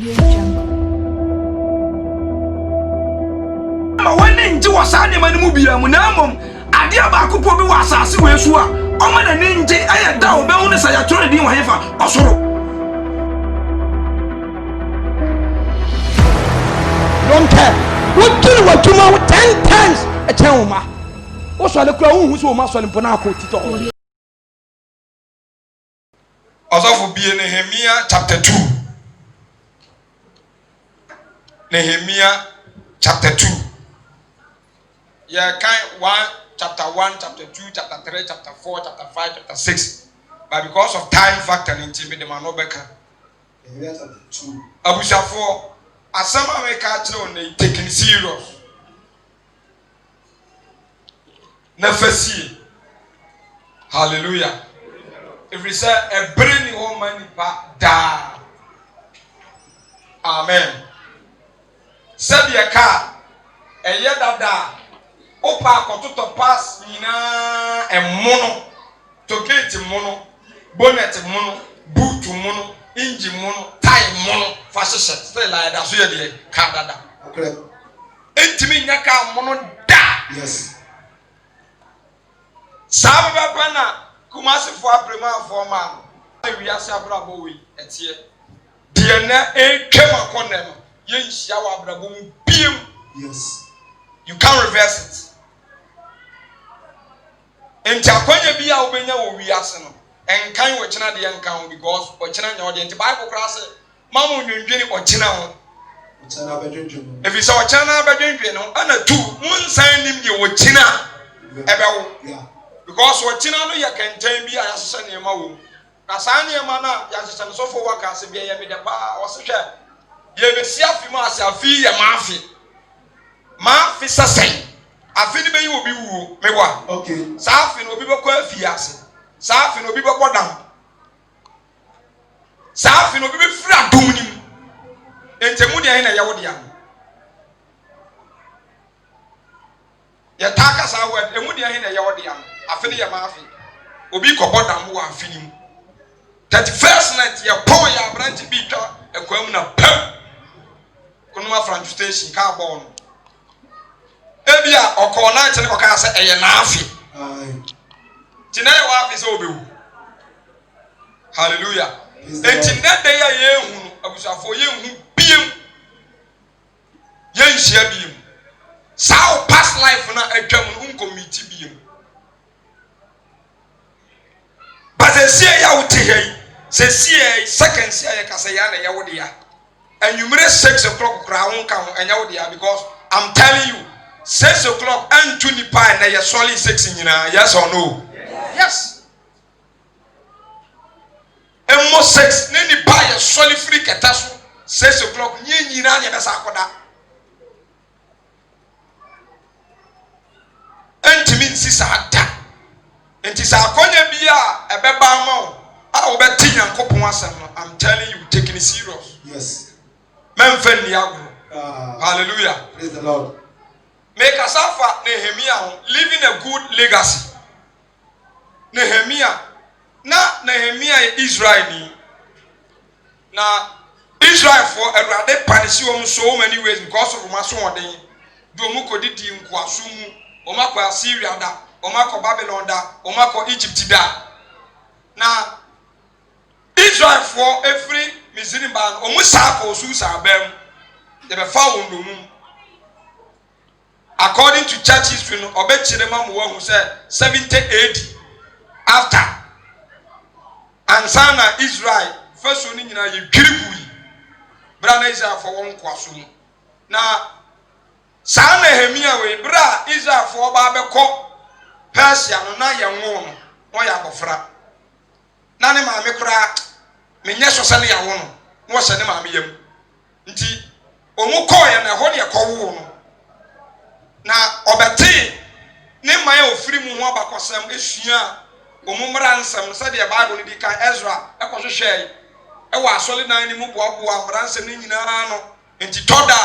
Audio Jungle. When ninja was animal mubia munamum, Adia Bakupo be was as we swa. Oman and ninja, I had down bonus I told you whatever, or so. Don't care. What do you want to know 10 times a telma? What's the crown who's so much on Ponaco Tito? Also, be Nehemiah chapter 2. Nehemiah chapter 2. Yeah, kind 1, chapter 1, chapter 2, chapter 3, chapter 4, chapter 5, chapter 6. But because of time factor in Timmy, the man Obeka. Nehemiah chapter 2. Abusha 4. As some Americans they taking serious. Never see. Hallelujah. If we say a brainy woman, da. Amen. Said your car, a year da. Opa koto pass nina e mono, to gate mono, bonnet mono, boot mono, engine mono, tie mono, fashion, still like that. So you're the Canada. Okay. Intimi nyaka mono da. Yes. Sababa pana kumasi for prema for man. We are sabrabo we etie. DNA e kema konem. Yen shawa brabo biem. Yes. You can't reverse it. Enti akwanya bia obenya wo wiase no enkan wo kina de enkan because o kina nya o de enti Bible class mamu nwendwene o kina ho O kina badwendwen. If you saw kina badwendwen no ana tu munsan nim ye wo kina ebewo Yeah. because wo kina no ye kantan bia yasese ne ma wo na saa ne ma na yasese no sofo waka se bia ye me de pa o se hwe ye be sia fi ma asa fi ye ma fi sasai afi ni be yi obi wu mewa Okay. Safi no obi be kwa afiase safi no obi be kodam safi no obi be fira dum nim entemu de na ye wo de am ye taka sa word emu de na ye wo de am afi ni ye ma afi obi ko bodam wo afi nim 31st night ye pon ya branch bi twa ekwam na pam kunuma French station ka bon ebia okona chene oka se eye na afi Aye. tina ye wa afi se obewu hallelujah enti na de ya ye hu abusafo ye hu biem ye nhia biem sao past life na atwam unkomiti biem but se ya wuti hei se seconds ya ka se ya na ya wode ya anwumere 6 o'clock kra ho ka ho anya wode ya because I'm telling you 6 o'clock and 25 na your solid 6 nyina yes or no yes emo 6 na ni pa your solid free ketaso 6 o'clock nyina nya besa akoda entimi nsisa ada enti sa akonya bia ebeba ma a obeti nyankopon asem no I'm telling you taking it serious Yes. memfen ni agro hallelujah Praise the Lord. Make us offer Nehemiah living a good legacy. Nehemiah Israel na Israel for erade punish you so many ways because of maso odin do mu ko didi nkwaso mu o makọ Assyria da o makọ Babylon da o makọ Egypt da na Israel for every Muslim ban o mu sa ko su sa bam de be fa wo no according to church history no obechire mamu wa hu say 70 AD after ansana Israel first one nyina ye twiribui bra na Israel for won kwaso mu na saa Nehemia we bra Israel for ba beko Persia no na ye nwo no o ya bofra na ne maame kura menye so se ne ya wo no wo se ne maame yam nti omu koye na ho ne kowo no na obeti ne man ofiri mu ho abakosem esua omumra nsem se de Bible ni di kan Ezra ekohwehwe e wa asole nan ni mu boaboa amra nsem ni nyina no enti toda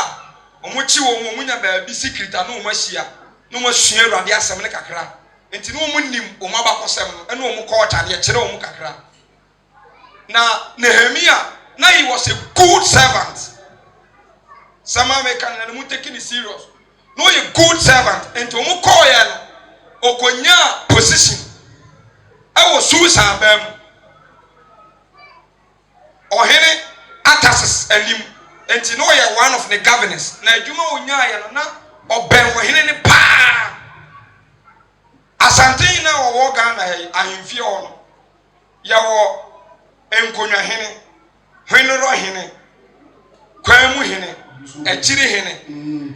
omuchi wo mu nya ba bi secret na omahia no masua Awurade asem ne kakra enti no omunnim omabakosem no ene omu ko tade kire omu kakra na Nehemia Now he was a good servant. Some American and taking it serious. No, a good servant. And to Mukoyan Okonya position. I was suicide them. Or Henry Atasis and him. And to know you're one of the governors. Now, you know, Nyana or Ben were hitting the pa. Asante na wo Ghana ahemfie ho no ya wo enkonwa hene hwenoro hene kwamu hene echiri hene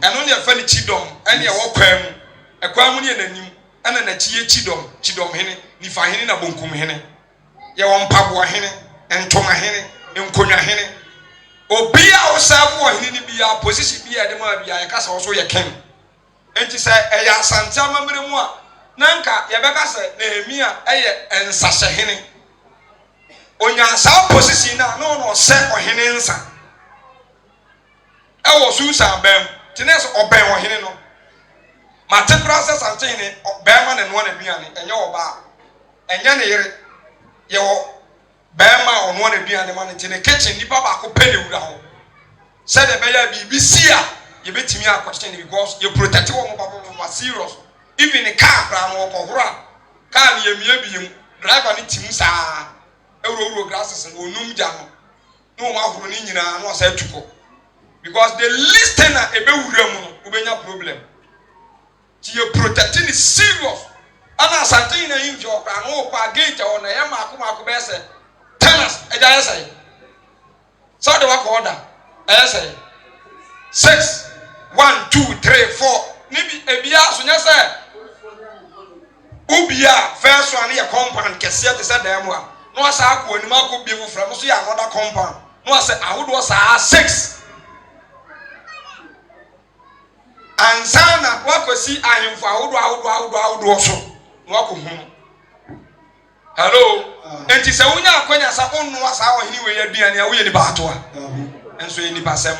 eno ne afa ni chidom ene ya wo kwamu ekwamu ne nanim ena na chiye chidom hene nifa hene na bonkum hene ya wo mpabo hene entoma hene enkonwa hene obi a wo sabu hene ni bia position bia de ma bia ya kasa wo so ye ken enti se eya asante amamre mu a nanka yebeka se Nehemia eye ensahye hene onya sa position na no se ohene nsa e wo susa bam tines oben ohene no mate process antene bam na no na duane enye oba enye ne yere ye wo bam ma ono na duane ma ne tene kitchen nipa ba ko pele wura ho se de be ya BBC a ye betimi akwache ne because you protect wo mo baba serious. Even a car ran or car near me, driver in Timusa, Euro grasses and Unum Jam. No more Runina, no said to go. Because the listener a Bewuram will be no problem. You protecting is serious. Anna Santina in your Panopa gate on the Yamaku Bessa. Tell us, a say. So the work order, I say 6, 1, 2, 3, 4. Maybe a bias, yes, sir. Ubia first one here compound kese te say dem wa no asa akọ ni ma ko biewu from so ya another compound no asa awodo sa 6 ansana wakosi ahemfo awodo so no akọ hu hello enti se wonya akonya sa onno asa ohini we ya duane a wo ye ni baato a enso ye ni basem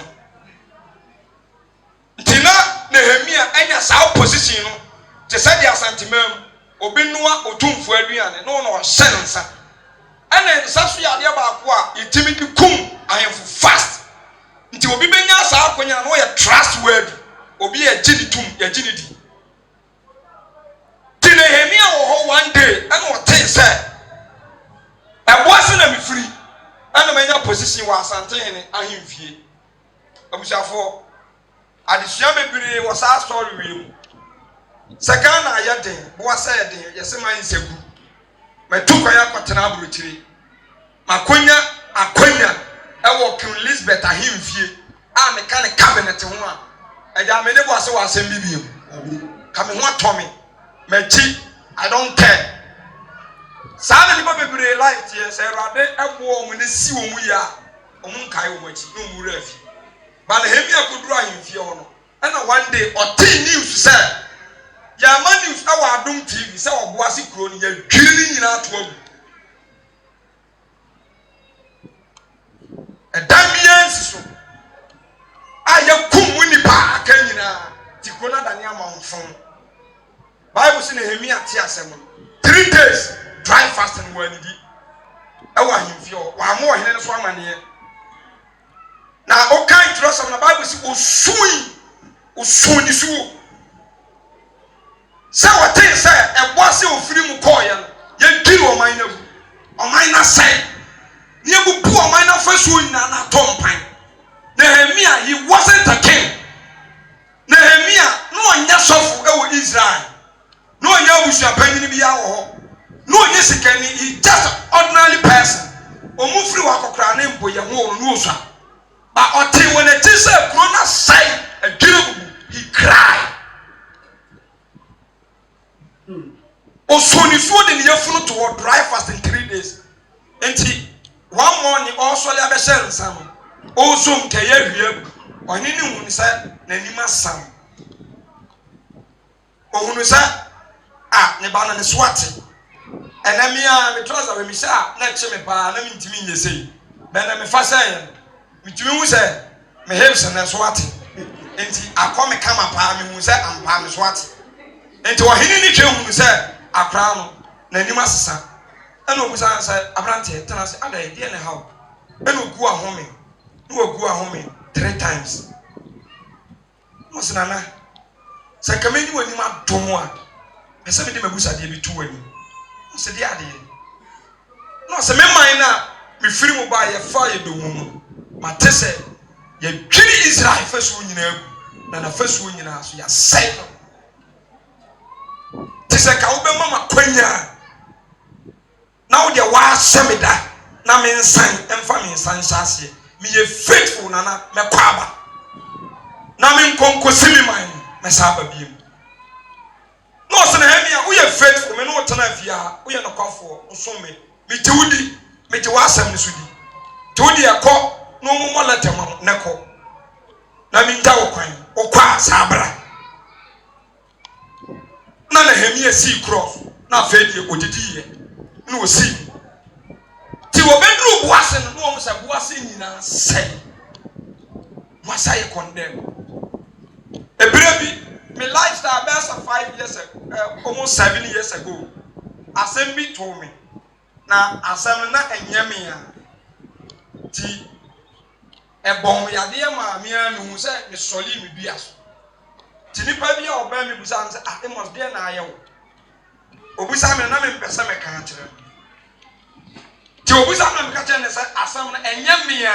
ntina Nehemia enya sa position no te say dia santimam obinua otumfo aduane no no hyensa ene nsaso ya de ba ko a yetimi di kum ahemfo fast nti obi benya sa akonya no ye trustworthy obi ye gini tum ye gini di Nehemia wo ho one day ene o tin say eboase na me free ene menya position wa asante ne ahemfie abushafo adesua bebire wo sa story wi Sakana ayade bo asa yede yesema insegu metuko ya kwatena aburuchiri makonya akonya ewo Queen Elizabeth ahimfie a meka ne cabinet ho a eja me ne bo asa wa asem bibiem ka me ho atomi mechi I don't care sabe ni bebere life tie se Awurade ebo omo ne si omu ya omu kai omu achi no mu rafi ba na Nehemia koduru ahimfie ho no na one day oti news say ya news awa Adom TV say oboase kuro ni ya dwiri nyina to agu edamiansi so aya kum ni pa aka nyina ti kuro na dani amanfon Bible say Nehemia ti asem 3 days dry fasting wanidi awa himfie wa mo hene so amane na o kan tro some na Bible say osuni so say what they say e boase ofiri mu koye no ye diri o man na bu o man na say ne bu pu o man na faso nyina na tompan Nehemia he wasn't a king Nehemia no onya sofu e wo Israel no onya busua panyin bi ya wo ho no onya sikani he just ordinary person omufiri wa kokra na mbo ye ho no osua ba ote wona tise kro na sai e diri bu he cried Osoni so de ne yefunu to dry fast in 3 days. Enti one morning also le abeshe nsam. Ozo mkeye hwie. Oni ni hu ni say na nima sam. Ohunu say ne ba na ne swati. Enamia me trouser we mi say na che me pa na mi ntimi nyesei. Be na me fa say mi timi hu say me hips na swati. Enti akome kama pa me hu say ampa me swati. Enti ohini ni twe hu say akra no na nima sesa ana obusa say abrante tena say ada idea ne how and ogu ahome no ogu ahome 3 times Mosinana say kameni wani ma domo a pese me de mabusa de bi tu wani se de ade no se me man na me firi mo ba ye fa ye do mu ma tese ye dwiri Israel fasu nyina agu na fasu nyina so ya sei no tese ka wo be mama kwanya na wo de wa semida na me nsan emfa me nsan hyase me ye faithful na me kwaba na me nkonko simi man me saba biem no se na hemi a wo ye faithful me no tena afia wo ye no kwafo wo so me tiwudi me ti wa asem ni so di tiwudi ekọ no mo moletem ne ko na me nta wo kwan wo kwa sabra na hemi a see cross na fedi odidi ye na wo see ti wo bedru buase no wo se buase nyina sei masai condemn ebrebi me lifestyle best of 5 years ago almost 7 years ago assembly told me na assembly na enyeme ya ti ebon ya de ma me anu se me soli me bia so ti ni pa bia oba me busa say ah e must be na ayewo obusa me na me pese me kan kire ti obusa me ka kire ne say assembly na enyeme ya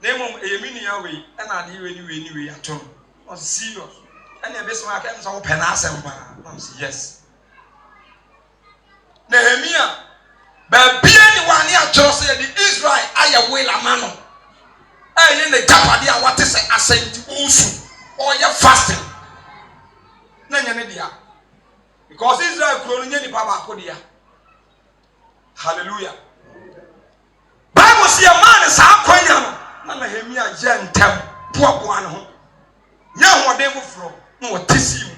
na mom eyemi ni ya we e na de we ni atom was serious and e be so aka me so pe na asem ba na say yes Nehemiah ba bia ni wani a jose the Israel aya we la mano ayi ne japade a wate say asenti usu or ya fasting na nyane dia because Israel kro no nyani pa ba ko dia hallelujah Bible say a man sa kwanya no na Nehemiah je ntem poapoa ne ho nya hode foforo na wotesi mu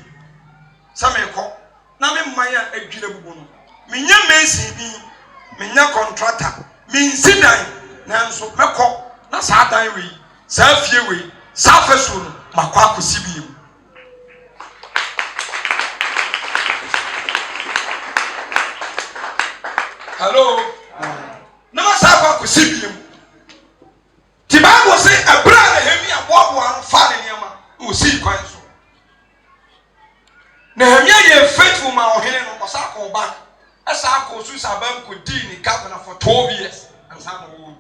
sameko na me man a adwira bubu no menya mensi bi menya contractor minsidan nanso meko na sa dan we sa fie we sa faso no makwa akosi bi mu hello na ma sa kwa akosi bi mu ti Bible say abra Nehemia boaboa fa ne niam o si kwan so Nehemia ye faithful ma ohene no kosa ko back asa ko su saban ko di ni governor for 12 years and some wo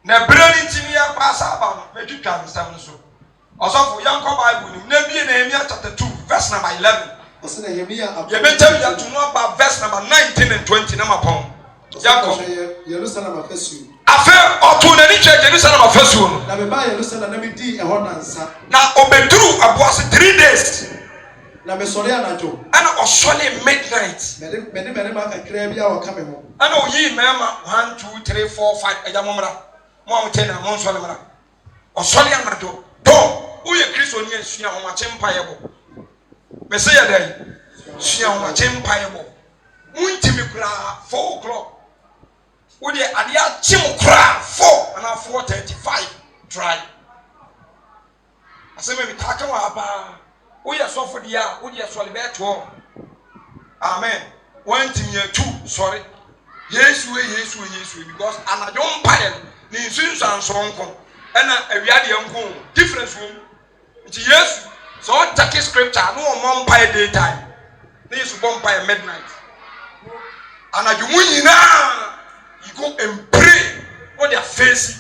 na brani tini ya pasa ba no metwitwa nsam so osofo yanko Bible ni na bie Nehemia chapter 2 verse number 11 Ose Nehemia ye betem ya to no ba verse number 19 and 20 na mapon yanko Jerusalem afasu afa otu na ni che Jerusalem afasu no na me ba Jerusalem na me di ehọ na nsa na obeduru aboase 3 days na me sori anajo ana osole midnight me ma kakra bia wo ka me ho ana oyi mema 1 2 3 4 5 eja momra mo amtena mo sole mra osole anajo do uye Kristo ni asua ho ma chempa yebo me say ya dai sua ho ma chempa yebo muntimi kura 4 o'clock odi ade a chim kura 4 ana 4:35 try aseme mi taka wa ba oya sofo dia oya sole beto amen one thing here two sorry yesu because anajo mpae ni nsunsu ansonko na awiade yanko difference wo nti yesu so take scripture no mo mpae daytime na yesu bo mpae midnight anajo munyina you go and pray on their face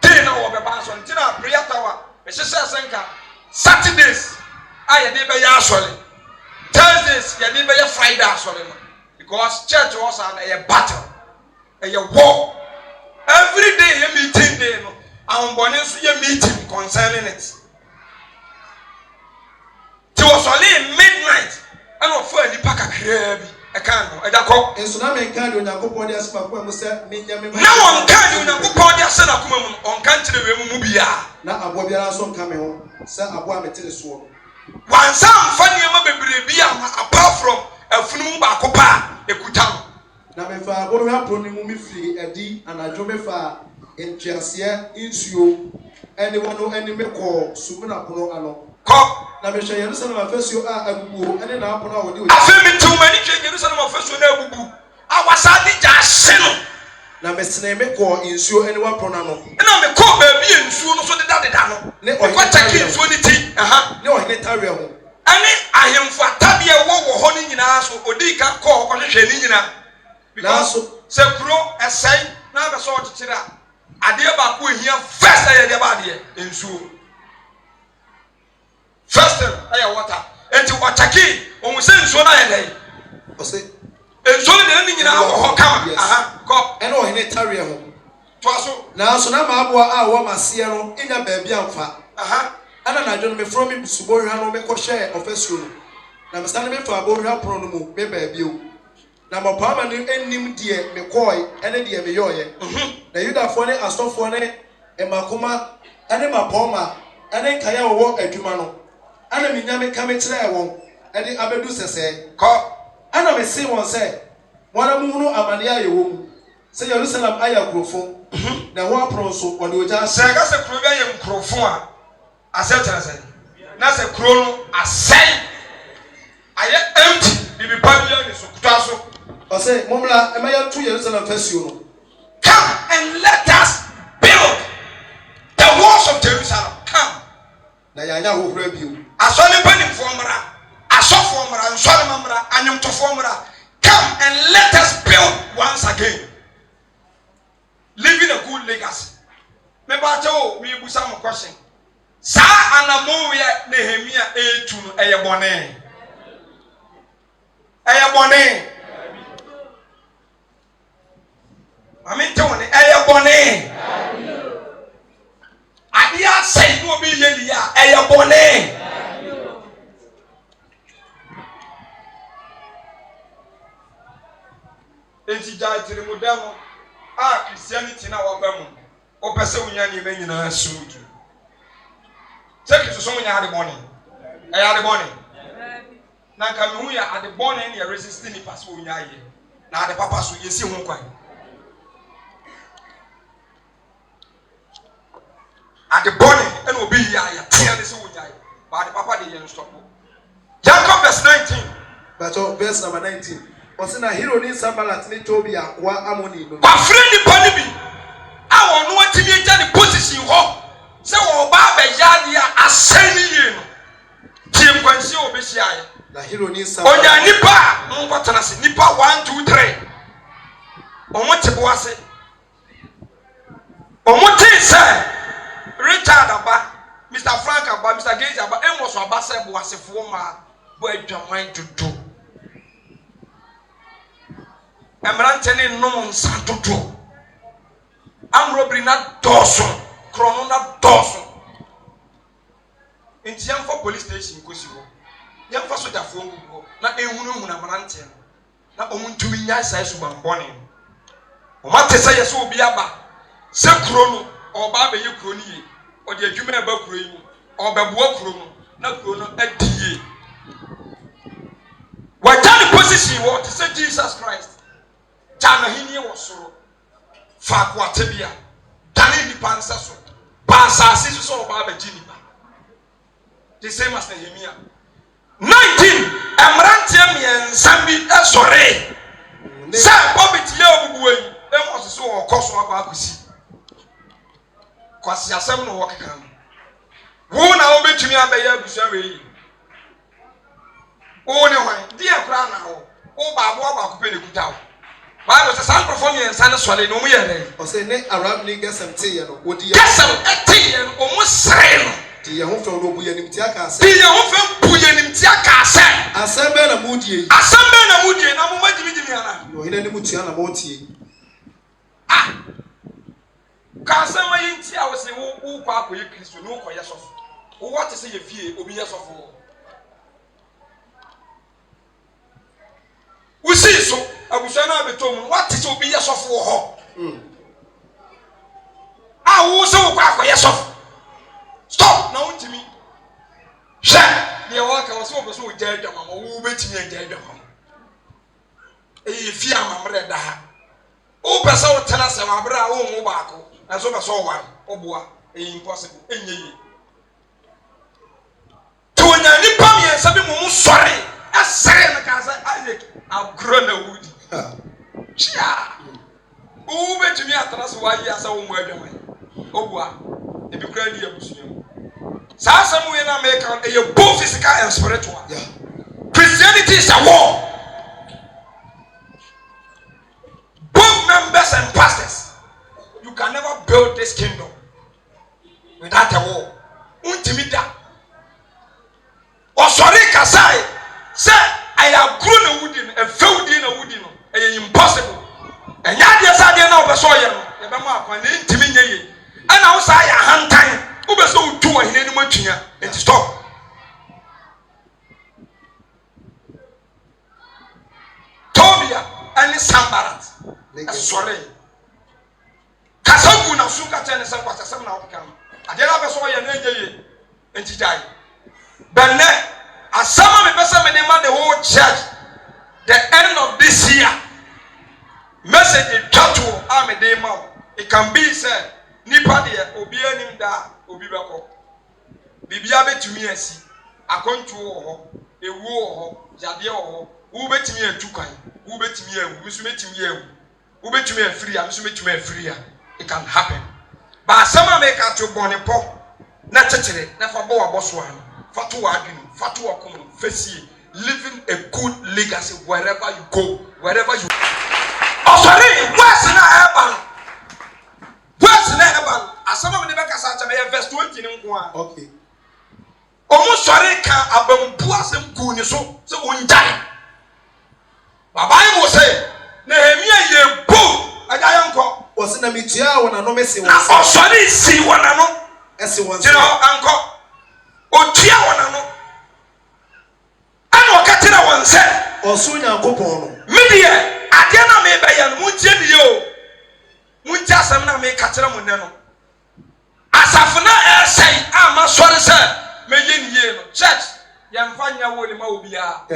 day na wo be ba so ntina prayer tower be sese senka Saturdays I dey be ya asole Thursdays ya dey be ya Friday asole no because church was a battle a war every day you meeting day no and bone so you meeting concerning it ti was only midnight and of for ni paka krabi e kan no e da ko enso na me kan de Onyankopon de asema ko mu se menya me na won kan de Onyankopon de asena kuma mu on kan kire we mu bia na abo biara so nka me ho se abo a metele so wan sam fa niam bebre bia apart from afunu ba ko pa ekuta na me fa abo me apro ni mu mi firi adi anajo me fa entiase insuo ene wono ene me ko sumuna kono ano ko na me hwe Jerusalem afasuo a abubu ene na apono a wodi afemi tumani hwe Jerusalem afasuo na abubu awasadi jaseno na mesene me ko insuo ene wa prona no na me ko ba bi nsuo no so deda no ne ko take nsuo ni ti ne o hene tawe ho ani ahemfo atabie wo ho ni nyina so odi ka ko ko hwehwe ni nyina because se kuro esai na be so ochichira ade ba ko ehia first aye de ba ade nsuo first aye water enti wataki o se nsuo na ye dai o se nsuo ni nyina wo ho kama ko ene o hene tawe ho to aso na so na ma aboa a wo maseye no enya ba bia mfa ana na adwo me from me subo hwa no me ko share ofesuo no na me stand me fa abo hwa pro no mu me ba bia o na mo pa ma no ennim die me koi ene die me yoye na yudafo ne asofo ne emakoma ene mapoma ene kaya wo adwuma no ana me nyame ka me kire won ene abedu sese ko ana me se won se wona mu hunu amane aye wo mu se Jerusalem aya krofo na ho apron so wode oja se ga se kuro bia ye nkrofo a acceptance na se kuro no asai aye empty bibi pabia ni so kutaso o say momla e maya to Jerusalem fasuo no come and let us build the walls of Jerusalem come na yanya ho hura bio asole panimfo mra asofo mra nsole mra anyomtofo mra come and let us build once again living a good legacy me ba tell me busa mo question sa anamu ya Nehemia etu no eye bone mami te woni eye bone adia say no be ye ya eye bone enti ja tiri mo demo Christianity na wa ba mu o pese unya ni me nyina suudu take to someone had the money had the money na ka me hu ya had the money and you resisting the pass unya ye na the papa so yesi hu kwan at the money and obi ya ya tia ne se unya ye but the papa dey stop Jacob verse 19 but verse number 19 Osina hero ni Sambalat ni Tobi akwa amoni no. Ba friend ni pani bi. A won no atimi eja ni position ho. Se wo ba ba ya dia aseni ye no. Tiem kwansi obehia ye. Na hero ni Sambalat. Onya nipa nkotana se nipa 1 2 3. Omo tebo ase. Omo tin se Richard aba, Mr. Frank aba, Mr. Gage aba, Emos aba se bo asefo ma bo adwaman tutu. Emrantene no nsantoto amrobri na doso krono na doso entiam for police station kosi ho yam fa soja fo ngugo na ehunu na amrante na omuntumi nya sai suban bone o mate sai yeso obi aba se krono oba be ye krono ye o de adwuma eba kro yi obeboa krono na krono adie wajani position what say Jesus Christ Chana hini wasoro fa kwa tebia dani ni pansa so pansa asisu so ba ba jini ba the same as Nehemia 19 emrantia miensa bi esore sa bobiti ya obubuwe emo so okoso akwa akosi kwasi asem no wokeka wo na obetumi abeya abusa we wo ne hwan dia kra na ho wo baabo akopɛ ne kutawo Bible says some perform and san swale no mu yere. O say ne Arab ni gesem te ye no odi ye. Gesem ete ye no o mu sere no. Ti ye ho fe no bu ye nim ti aka ase. Ti ye ho fe bu ye nim ti aka ase. Asembe na mu die. Asembe na mu die na mu magimi ana. No hina ni mu tia na mo tie. Ka asema ye nti a wo se wo kwa akoye Kristo no ko ye sofo. Wo what say ye fie obi ye sofo. We see so abusana betom what is obi yesofo ho wo se wo kwa akoye sofo stop na untimi she ne waka wo se wo so gya adwama wo betimi gya adwama fie amamre da ha wo pesa wo tena se mabra wo mu baako na so pesa wo wan oboa impossible enye to nya ni pam ye sabi mu sore asere na ka sa Isaac agro na wudi chia who bet me at us why you are so murder. Oh, what? If you cry, you are somewhere in America, you're both physical and spiritual. Christianity is a war. Both members and pastors. You can never build this kingdom without a war. Untimida. Or sorry, Kasai. Say, I have grown a wooden and filled in a wooden. Impossible. And yet, yes, I didn't know the soil. And I was a hand time. Who was so two and any much here and stop. Tobia and Sambarat. Sorry. Kasabu na suka tena sa kwa sasa na okam. Adela be so ya nje enti dai. Benne asama me pesa me demand the whole church the end of this year. Message tatu am dey ma. It can be said nipa de obi anim da obi beko. Bibia betumi asi. Akontu ho, ewu ho, yade ho. Wo betumi atukan. Wo betumi awu, miso betumi awu. Wo betumi afiri a, miso betumi afiri a. It can happen. But some make out to Bonipo, not touching it, never bo a boss one. Fatu adwin, fatu akum, fesi, living a good legacy wherever you go, wherever you. Oh, sorry, where's in a heaven? Where's in a heaven? As some of the Becca may have verse 20 in one. Okay. Almost sorry, can a boss and goon so won't die. My Bible say, Nehemiah, ye boo, and I am was in a mitia when I know Messi was. Oh, sorry, see one I know. As you want, uncle. Oh, Tia one I know. I know Katina one said, or soon Uncle Pono. Media, I cannot make by a Muntian yo. Muntiasana make Katina Munano. As I say, I'm a sorry, sir. May you church, Yamfanya William Obia.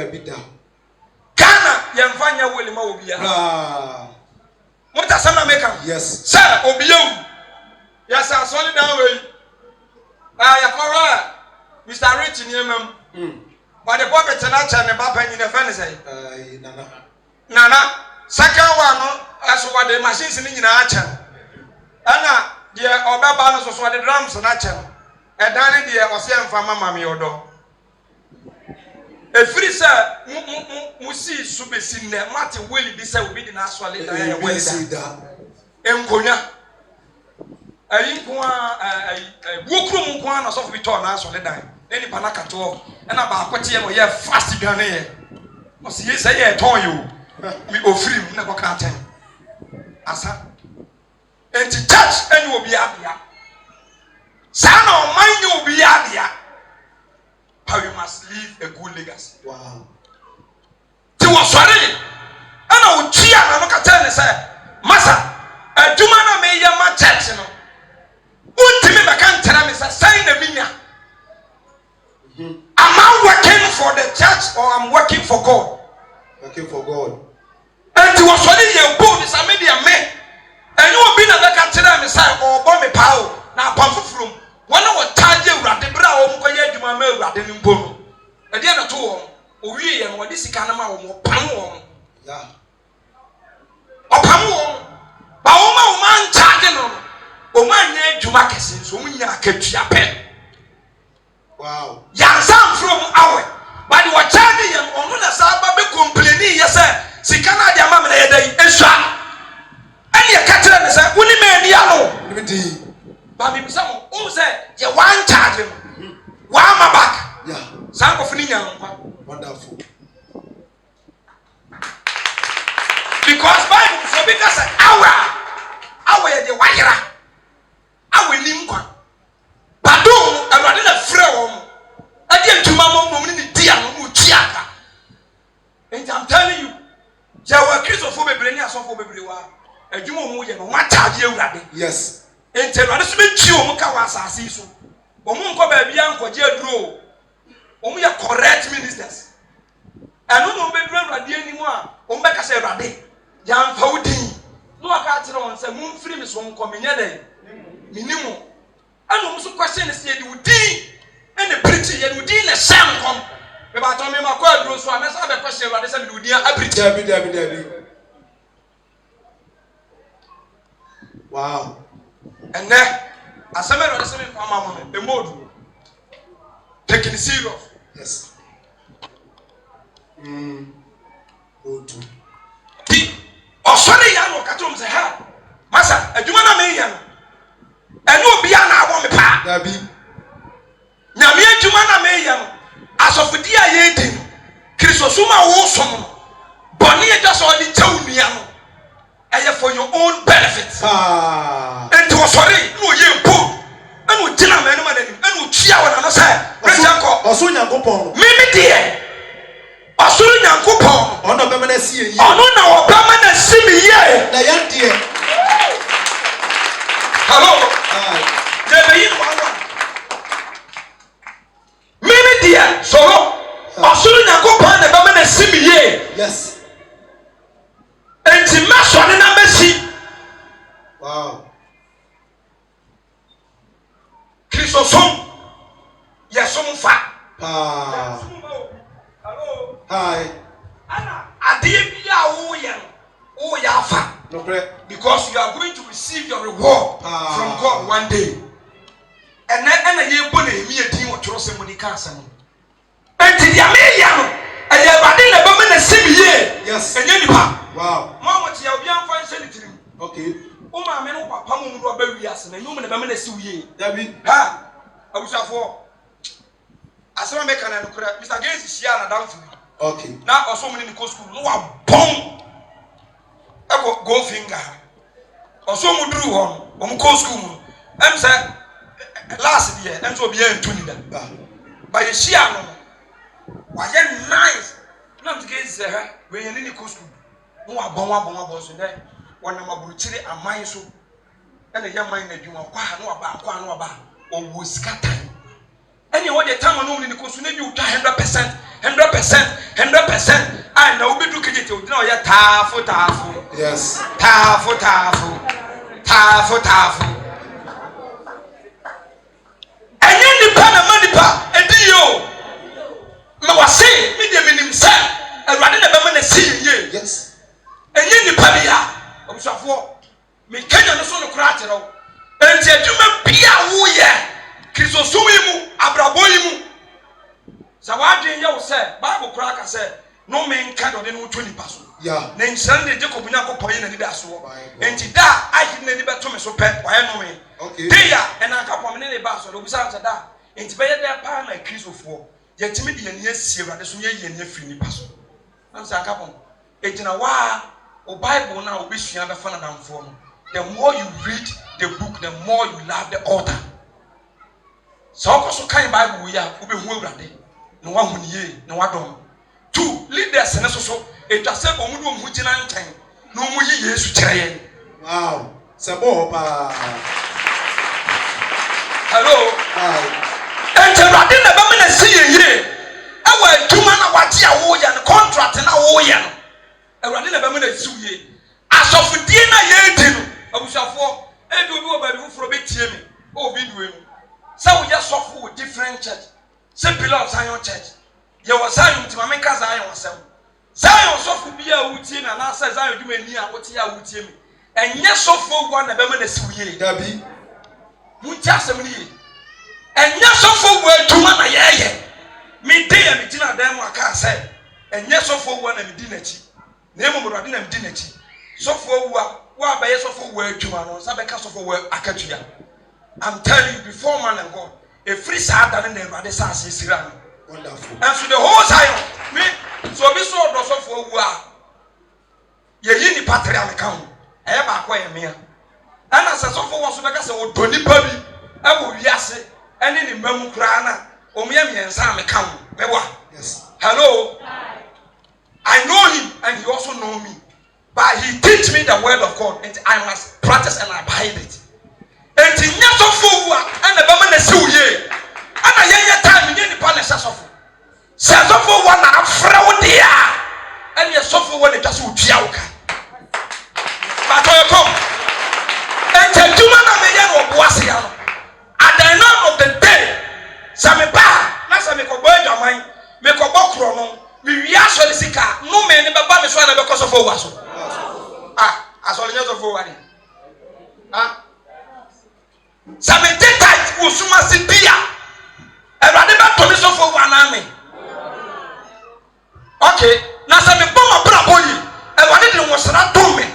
Ghana, Yamfanya William Obia. What does someone make up? Yes. Sir, Obiu. Yes, I'm sorry down way. Mr. Rich in Yemen. But the puppet and the Bapa in the fantasy. Nana, second one, as what the machines in the Achan. Anna, dear Obabanos was what the drums and Achan. And Danny, dear, was young for Mamma Miodo. A free sir, Musi Subesin, Martin will be said, will be the national leader. Enconia. A Wukum Kwan of Vitor national leader. Any Panakato, and about Quatia, or yeah, fast gun here. Must you say, I told you, me go free, never can't tell. Asa. And to touch, and you will be Abia. Son of mine, you will be Abia. How you must leave a good legacy. Wow. Ti was sorry. And I would cheer and look at tell say, Master, a Jumana may my church, you know. Ultimate I can't tell me, sign the vineyard. Am I working for the church or I'm working for God? Working for God. And it was only your boat is a media man. And you will be the back tell me, say, or bomb a power. Now, pump from. One of what Taja Radi Brown, Koya Mail Radin Bono. At the end of two, we and what this Kanama or Pamon. Yeah. Or Pamon. Bauma man charging on. O man named Jumakis, so we are kept Japan. Wow. Young son from our. But you are charging him on the Saba complaining, yes, sir. Sikana Yamama, a shot. And your catcher is a woolly man yellow. Baby, some who said, you want charging. Why am I back? Yeah. Some of Nina. Wonderful. Because Bible, so because our the wire, our Lincoln. Pardon, I rather a frail. I didn't to Mamma Mumini Dia Muchiaka. And I'm telling you, there were Christopher Brenia, so for everyone. And you won't want to charge you. Yes. Ente no so be tio mu ka wasase so omu nko ba bia nko je aduro omu ya correct ministers anu no be duro awrade ani mu a omu be ka se awrade ya mfa wudin no aka tire won se mu mfiri mi so nko menye den minimu anu mu so question se di wudin ene preach ye wudin na sham kom be ba to me ma ko aduro so amesa be question awrade se me wudin a preach dabi Wow. And then, as a matter of the same, a mode taking it serious. Yes. Go to. Or Sunday, Yan or Katum say, ha, Massa, a Jumana Mayan, and no Biana want me pa. Gabi. Namia Jumana Mayan, as of the dear Yating, Chrisosuma Wosom, Bonnie just only told me, for your own benefit. And to sorry, no ye poor, and with dinner man and with Chia and I say, Osunya Gopon. Mimi dear. Osunya Gopon. On the permanent see you. On our permanent see me here. The young dear. Hello. Mimi dear. So Osunya Gopon the permanent see me here. Yes. And the master in a messy. Wow. Chrisosum. Yes, some fat. Hello. Hi. Anna, I did be a yafa. No prayer. Because you are going to receive your reward from God one day. And then you put me a team of somebody cancer. And the American, and you have been a woman a same year. Yes. And you wow. Mama, you have young fine sanitary. Okay. Oh, my man, Papa, will bury us and a human a minute see ye. David. Ha! I was for. As I make an Mr. Gates is here and down to me. Okay. Now, or so many in the school, no one bomb. I go finger. Or so we drew on co school. I'm saying last year, I'm so beyond 20. By the Shiano, why, nice. Not to get there when you're in the co school. No, I bomb in there. One of my brutally and mine so. And a young mind that you are no about, or was scattering. Anyway, the time I know in the course, you 100%. I know we do it. No, you're tafu. Yes. Tafu. And then the Panama and Dio. No, I say, medium in himself, and rather than a man see you. Yes. And then the Pavia, I'm sorry for me. Can you also crack it out? And you may be a yeah. Chrisosumu, Abraboimu. Sawadin Yo said, Bible cracker said, no man can or no 20%. Yeah. Then Sunday Jacobina point and that's what. And to that, I didn't never to me so pet, why no me. Okay. There, and I got one minute bass or besides that. And to bear their pan like Christopher, yet to me the near Sierra, the Sunday and your free person. I'm saying, Capon. It's in a while, or Bible now will be seen the fun and form. The more you read the book, the more you love the author. So also kind Bible we are be who ready. No one who ye, no one don't. 2 leaders and so it just said on who did time. No more years to try. Wow. Sabo Hello. Hi. And the Radin the woman see ye. I will 2 man what ya and contract and a warrior. A Radin the woman see ye. As of dinner ye I was for and do baby for a bit me. Oh, be doing. So we just suffer with different church. Say below Zion Church. You was Zion to my maker Zion yourself. Zion suffer be a routine and I say Zion do me near what you are with him. And yes, suffer one of them in the Suye. Gabi. Mutasam. And yes, suffer word to one a year. Me day and dinner them I can't say. And yes, suffer one and dignity. Name of Radin and dignity. Suffer what by yes of word to one or Sabeka of word Akatia. I'm telling you, before man and God, a free side than the rather sassy Siran. Wonderful. And so the whole Zion, me, so be so also for who are ye patriarch account. I have acquired me. And as a sofa was to make us a Tony Pubby, I will yes, and in the Memukrana, or me and Sam account. Yes. Hello. I know him and he also know me. But he teach me the word of God and I must practice and abide it. And the young sofa and the woman is so ye. And I hear time in the palace of says of one and fraud there. And your sofa when it does with Yauka. But I come and tell you, man, I may or Boasia. At the end of the day, Samipa, Nasamiko Boy, mine, make a bokrono, we are solicitor, no man never buy me because of a was. Ah, as all years of forwarding. Samete tight usuma sibia. Erade ba to mi so for wana me. Okay, na se me bom brabo yi. Erade de wo sra to me.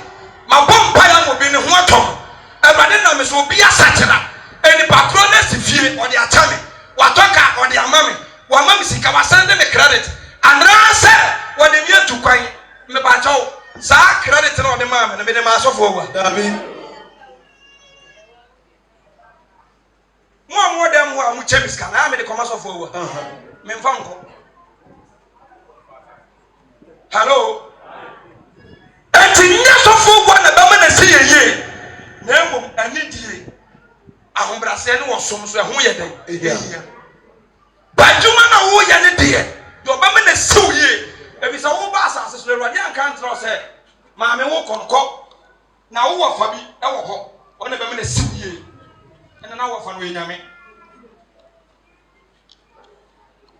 Ma bom pa ya mo bi ne ho atom. Erade na me so obi asatena. Eni patro na sifie o de acha me. Watoka o de ama me. Wa ma me sika wa send me credit. Anra se wo de mi atu kwan. Me ba chawo. Sa credit na o de ma me na me de ma so for wa. David. Mo dem ho amu chemiska na me de commerce of over. Me mfa nko. Hello. Enti nya so fo gwa na ba ma na se yeye. Na emom anidie. Ahombrase ne wo som so ho ye den. Ehia. Ba juma na wo ye ne de. Do ba ma na se ye. E bi sa wo ba asase so Awurade anka ntra se ma me wo konko. Na wo wa fa bi e wo ho. Ona ba ma na se ye. And now we're going to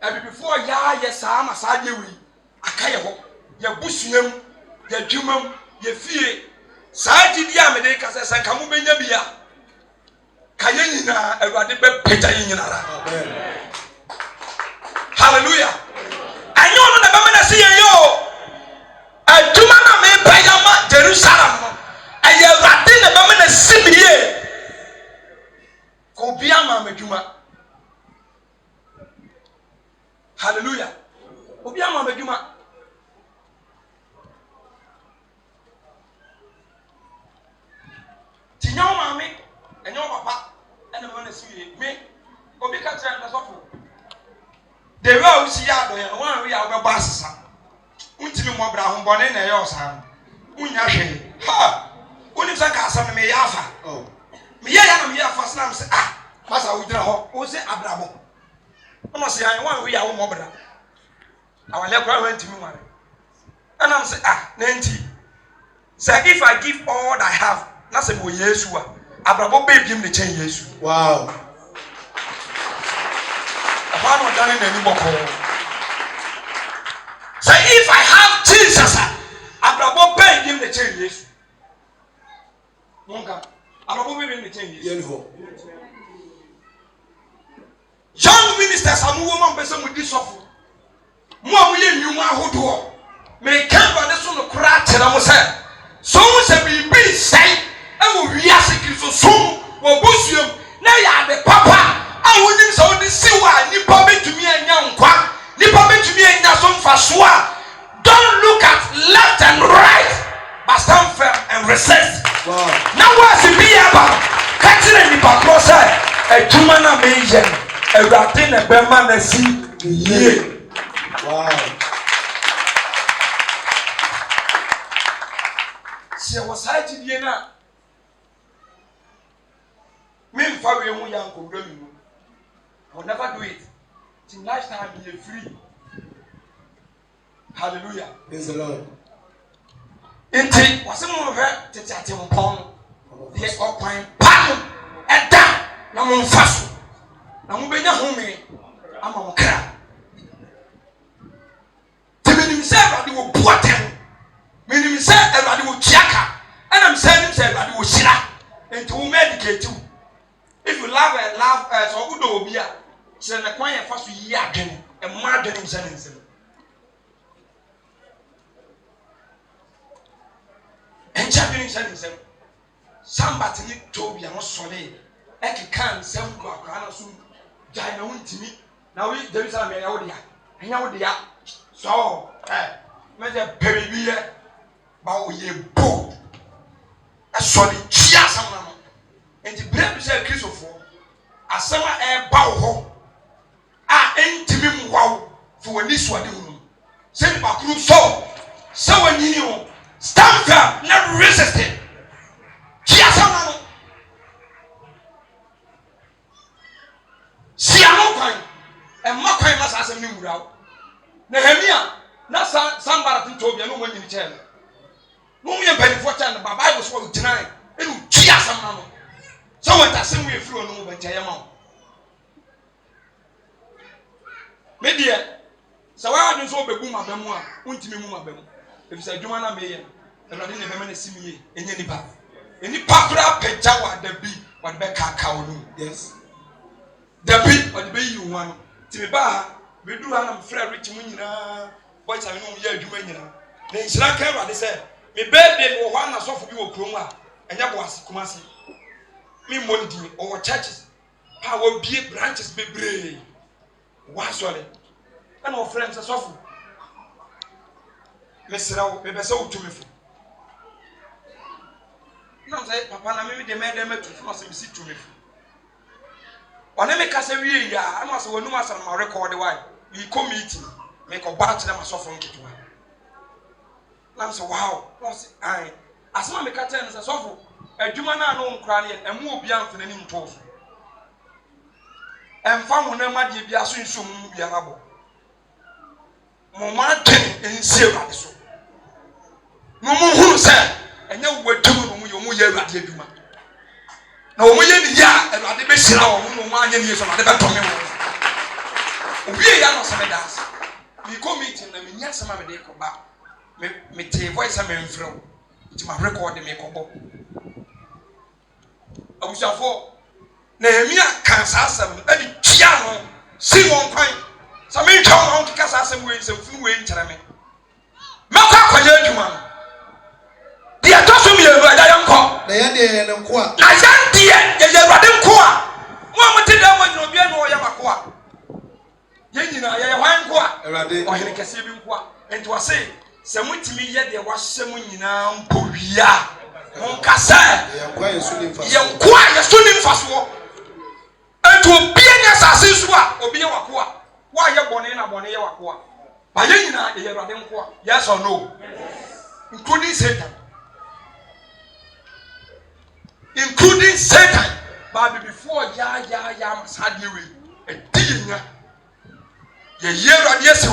and before ya, yes, I'm a side you. I can't your bushim, your jumum, your fear. Side the America says, I come in your beer. Kayana, a radical peter in hallelujah. I know the woman I see you. I do not mean by Jerusalem. I have ratted the woman I see here. Obiama meduma. Hallelujah. Obiama meduma. Tinyo mami, enyo papa, ene mwana siye. Me, obi ka tira na sofo. De wa usi ya do ya, wan wi ya obe basisa. Untimi mo bra ho bone na ye osan. Unya hwe. Ha! Uni sa ka asam me yafa. Oh. Me ya na me ya fa snam se masa wo dira ho wo se abrabo ono se yan wan we ya wo mobra awale kra ho ntimi ware anam se na nti say if I give all that I have na se mo Yesu abrabo be biem ne chen Yesu. Wow. Apart from that na ni boko say if I have Jesus abrabo be biem ne chen Yesu monka abrabo be biem ne chen Yesu. Young ministers are woman person with this offer. More we knew my hood. May come by the son of Crat and I was said. So was a be say, I will be asking so soon. Or bush you. Now you are the papa. I wouldn't so this see why you permit to me and young quack. You permit to me and your son Fasua. Don't look at left and right, but stand firm and resist. Wow. Now what's the be about? Catching any pacrosa, a tumana major. Everything a bema na si ye. Wow. Si I was hiding here now. Me and Fabio young go I will never do it. Till lifetime be free. Hallelujah. Praise the Lord. Inti was someone heard to chat him upon the open pan and down. No one fast. Na mubenya home ama mokra tebeni mse Awurade wo buaten meni mse Awurade wo chiaka ana mse ni mse Awurade wo hira enti wo medicate you if you love so udo obi a se na kwan ya fa so yi adwene e ma adwene mse ne nsem encha adwene mse ne nsem sambati ni tobi a no sole e kan nsem kwa na so jai na wuntimi na we Jerusalem ya wodi ya enya wodi ya so me je pebiye ba wo ye bo asoli chia sam na no enti bread se Christopher asema e ba wo ho a entimi mwawo fo wani suade hu se ni bakru so wani ho stand firm na resist it chia sam na no and Makai must ask a new route. Nehemia, not somebody told me, no one in the channel. No one penny for ten, but I was for tonight. It will cheer some. So what I send me a few no but Jayama. Media, so I don't so be boom of them one, won't me move them. If it's a Jumana Mayan, and I didn't have any see me in any path. Any pakura pejawa the be what be kakao. Yes. The be what be you one. Tiba, we do have friend rich munina. Boys I know ye jumena. Then Sri Lanka they say, me birthday or one as of you kroma. And that was Kumasi. Me Mondi or churches. Power be branches be brave. What's all it? And our friends are soft. Mr. Rao, maybe so to me. Now say, Papa, maybe they made them to must see to me. When I make us a year, I must have no master my record. Why? We come meeting, make a batch them a soft from Kitty. Now say, wow, I as my Catan is a soft. A Jumana no cranny and move beyond the name toes. And found when my dear Biasu soon be an abo. Mama in Sierra. No more who said, and you were doing your year at the Duma. No, we in the yard and at the best hour, no man years of the Baton. We are not some of us. We go meeting them in yes, some of the day come back. Me take voice a man from to my record the make up. I was a four. Nehemiah can't ask them, any piano, sing one point. Some men come out to cast us some ways and few ways to me. Maka, man. The Atosu me a young cop. The Yandia and Qua. I can't dear, a Radim Qua. One to them when you'll be no Yamakua. Yenina, a wine qua, or in a Cassibian qua. And to say, some way to me yet there was someone in Poria. Moncassa, young quiet, soon in fast walk. And to be an assassin, or be a Wakua. Why you born in a Bonia Wakua? By Yenina, a Radim qua. Yes or no? Including Satan. Including Satan, but before ya must have you a dinner. Ye year of yes,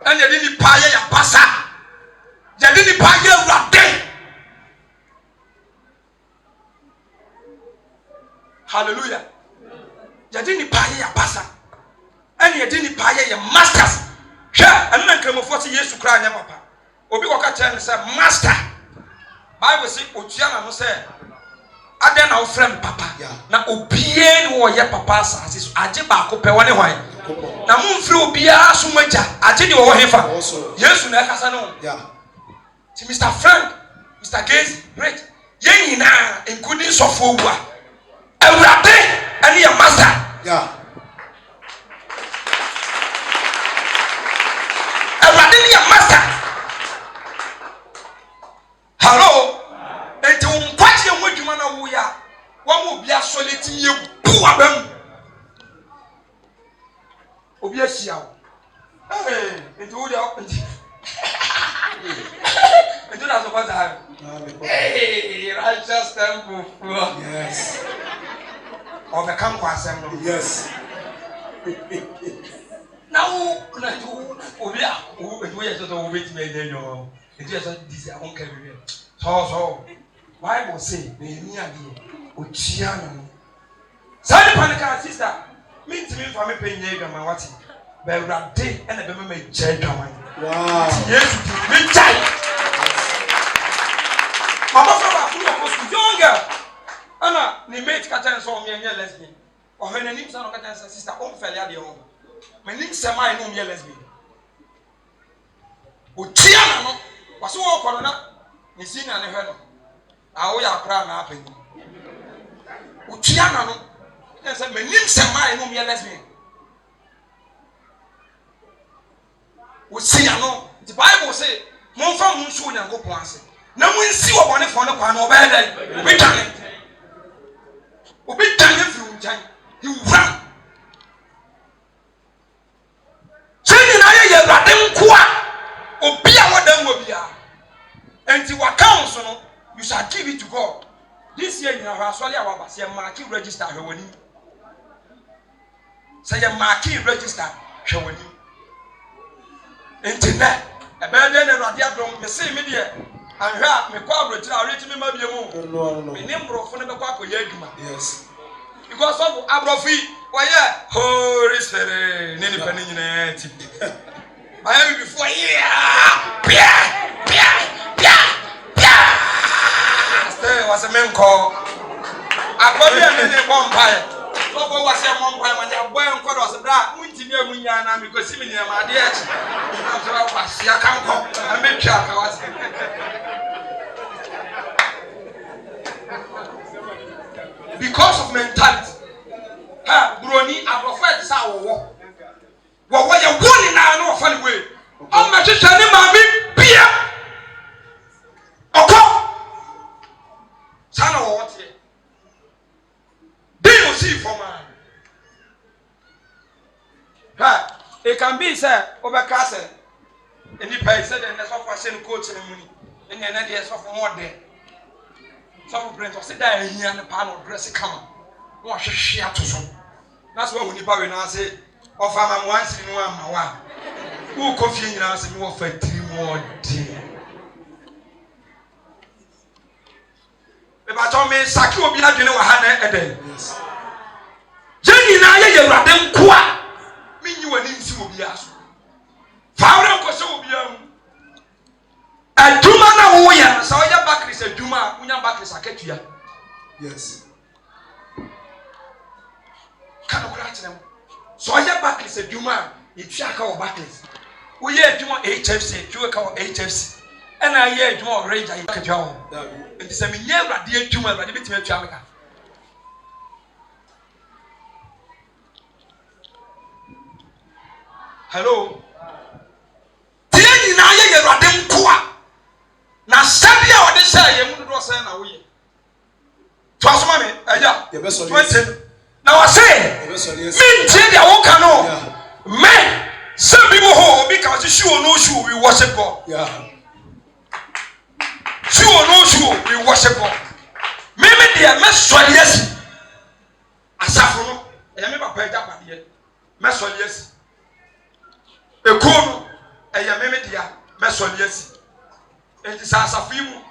and you didn't pay your passa. You didn't pay your rate. Hallelujah. You didn't pay your passa, and you didn't pay your masters. Sure, and then come 40 years to cry, Papa. Obi Waka say, Master. Bible say Ochiana no say Aden na friend papa na obie no ye papa asase so age ba ko pe woni hwan na mumfiri obia so magya age de wo hefa Yesu na kasa no ti Mr. Frank Mr. Gaze great ye nyina including sofo wu a awurade ani ya master awurade ni ya master. Hello, and to watch your wood, you man, we are. One will be a solid you, poor them. Obia, hey, and do the and do that about that. Hey, righteous temple. Yes. Or the camp assembly. Yes. Now, Obia, who is the wait me there, no. It is this I won't carry it. So, Bible say, Nehemiah, Ochiano. Sally Panica, sister, mean to me for me paying Yaga, my watching. But that day and a baby made Jay Gaman. Wow. Yes, me child. Mama, was younger. Anna, they made Catan saw me and your lesbian. Or when a name son of Catan sister, own fairly home. My name is Samai, no mere lesbian. Ochiano. Was so corona, Miss Sina and Helen. I owe your crown happening. Uchiano, and said, my name is Samai, no mere lesbian. Uchiano, the Bible say, Mon from Munsu and go Ponce. No one see what one for the Pano Bad. We done it. We done it through time. You run. Sending I Radim Qua. Obia what them will be. And to what council, you shall give it to God. This year, you know, I say a marquee register. Say a marquee register. Showing you. Internet. A bad end of the same media. And rap me corporate. I reach me, maybe a move. My name broke from the Paco Yagma. Yes. Because of Abrofi. Why, yeah. Holy Spirit. Nenny Penny in a I am before here. was a man called. I got me a vampire. What was a vampire when your boy and was a black winter near Munyana because even near my dear. I can't come. I make sure I was. Because of mentality. Brony, I prefer this hour. What were you warning now? No funny way. I'm not just telling my beer. Okay. Son of what? Do you see for man? It can be said over castle. And if I said, and that's what I send coach and money. And then there's of more there. Some friends will sit there here and the panel dress a come. Wash a share to some. That's what we probably now say. Of I'm once in one. Who coffee in us and more for 3 more days. If I told me, Saki will be like you know, a day. Jenny and I, you're rather quiet. Mean you and Nancy will be asked. Found out will be a Juma now, so your back is a Juma, when your back is a Ketia. Yes. Can you catch them? So your back is a Juma, it's Shaka or Backers. We hear Juma HFC, Juma HFC. And I hear Juma Rage, I can tell. It's a never dear Juma, but a bit of Jamaica. Hello. Tieni na ye Awurade nkoa. Na sabi a ode say ye mu do say na wo ye. Twasoma me, eja. Ye be so na wa say. Me ntie dia wo ka no. Me sabi mo ho obi ka shi o no shi we worship God. Yeah. Shi o no shi we worship God. Me dia me so yes. Asafo no, e me papa eja pa de. Me so yes. Ekono eya memedia mesoli asi enti sasafu mu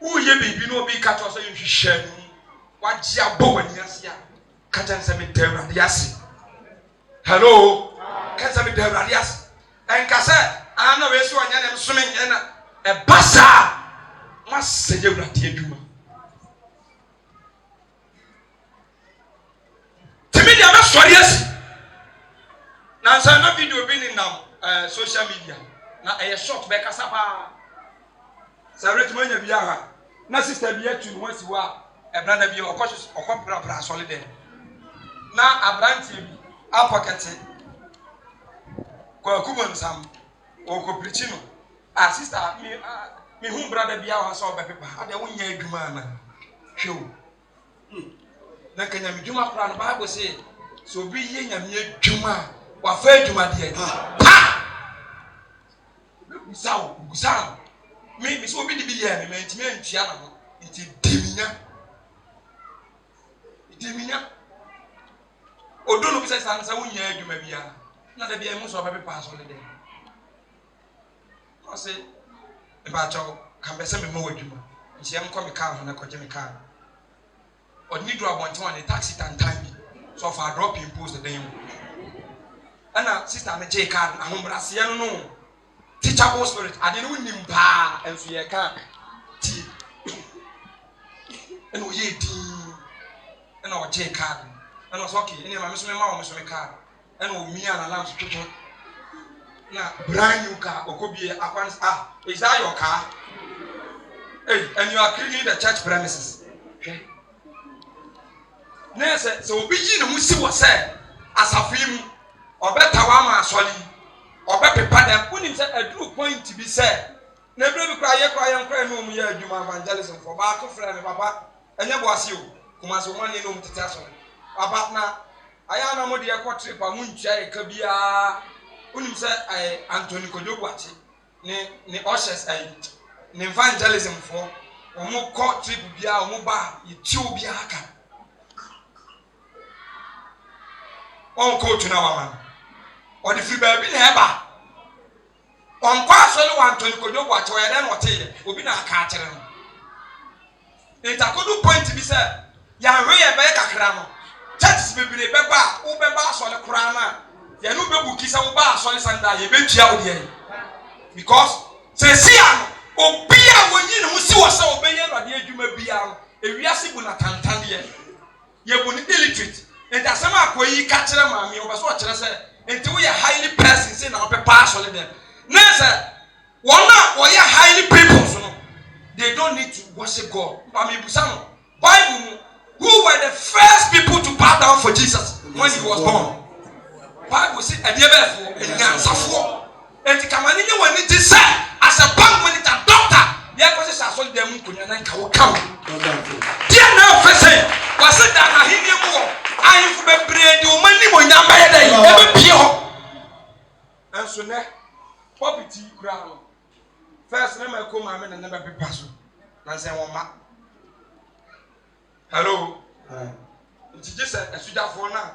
uye bibi no obi ka to so yehwehwe nu waji abo wani ase a ka tan se me Awurade ase. Hello ka se me Awurade ase enka se ana we so anya nem so me nya na e basa maseye Awurade adwuma timidia mesoli asi na nsa na video bi ni nam social media na short be kasa pa sabreti manya bi aha na sister bi atu no wasi wa brother bi okopra solid na abranti bi apokete kwa kubon sam okoprichi no sister mi hu brother bi aha so be pepa ade wonya adwuma na hwew na kanya mi dwuma kora no Bible say so bi ye nyame adwuma wa fa adwuma de Gusao. Me so be the year, me ntimi antua na ho. Nti diminya. Odo no bi say sansa wonya adwuma bia. Na da bia mu so ba pepa so le de. O say e ba chawo kan be se me mo adwuma. Nti em ko me car ho na ko je me car. Odni do abonte one taxi tantan bi. So for drop in post the dem. Ana sister me je car na ho brase no. Teachable spirit. I didn't win pa and so ye can tea. And we ye tea and our J card. And I was okay. And my Miss Mama was my card. And me and a lamp to now brand new car or could be a once. Is that your car? Hey, and you are cleaning the church premises. Okay. Nurse, so be in the Musi was said as a film or better one solid. Oba pepa dem unim say adru point to be said na ebere bi kra ye no mu ye adwuma evangelism for ba to frɛ me papa enye boase o kuma so wan ye no mu tete aso papa na aya na mo de ekɔ trip a mu ntua e ka bia unim say Anthony Kodogwachi ne ushers ne evangelism for omo kɔ trip bia omo ba ye ti obi aka on ko tuna wa man or the free baby never. On Quaswell, one to Kodogwachi, and then what tell you, will be not catching him. It's a good point to be said. Yan way a better crano. Churches may be a beba, Ubeba, Sola Crana. Yanuba Bukisa Uba, Solis and I, you bet you out here. Because, say, see, obia wonyi ne ho si wo sa obenye awurade adwuma bia no ewiase bu na tantande ye bu ni illiterate enti asema akoyi ka kire maame obaso o kire se enti wo ye highly person say na ope pass on them na say wona wo ye highly people so no they don't need to worship God. Bible, who were the first people to bow down for Jesus when he was born? Bible says, "And you therefore, and the commanding when it is said, as a bank when it's a doctor, the opposite are so them could not come. Dear now, say, was it that I hear more? I have been bred you money when you're married, never pure." And so now, property crown. First, never come, I mean, never be passed. And say, hello. It's just a sugar for now.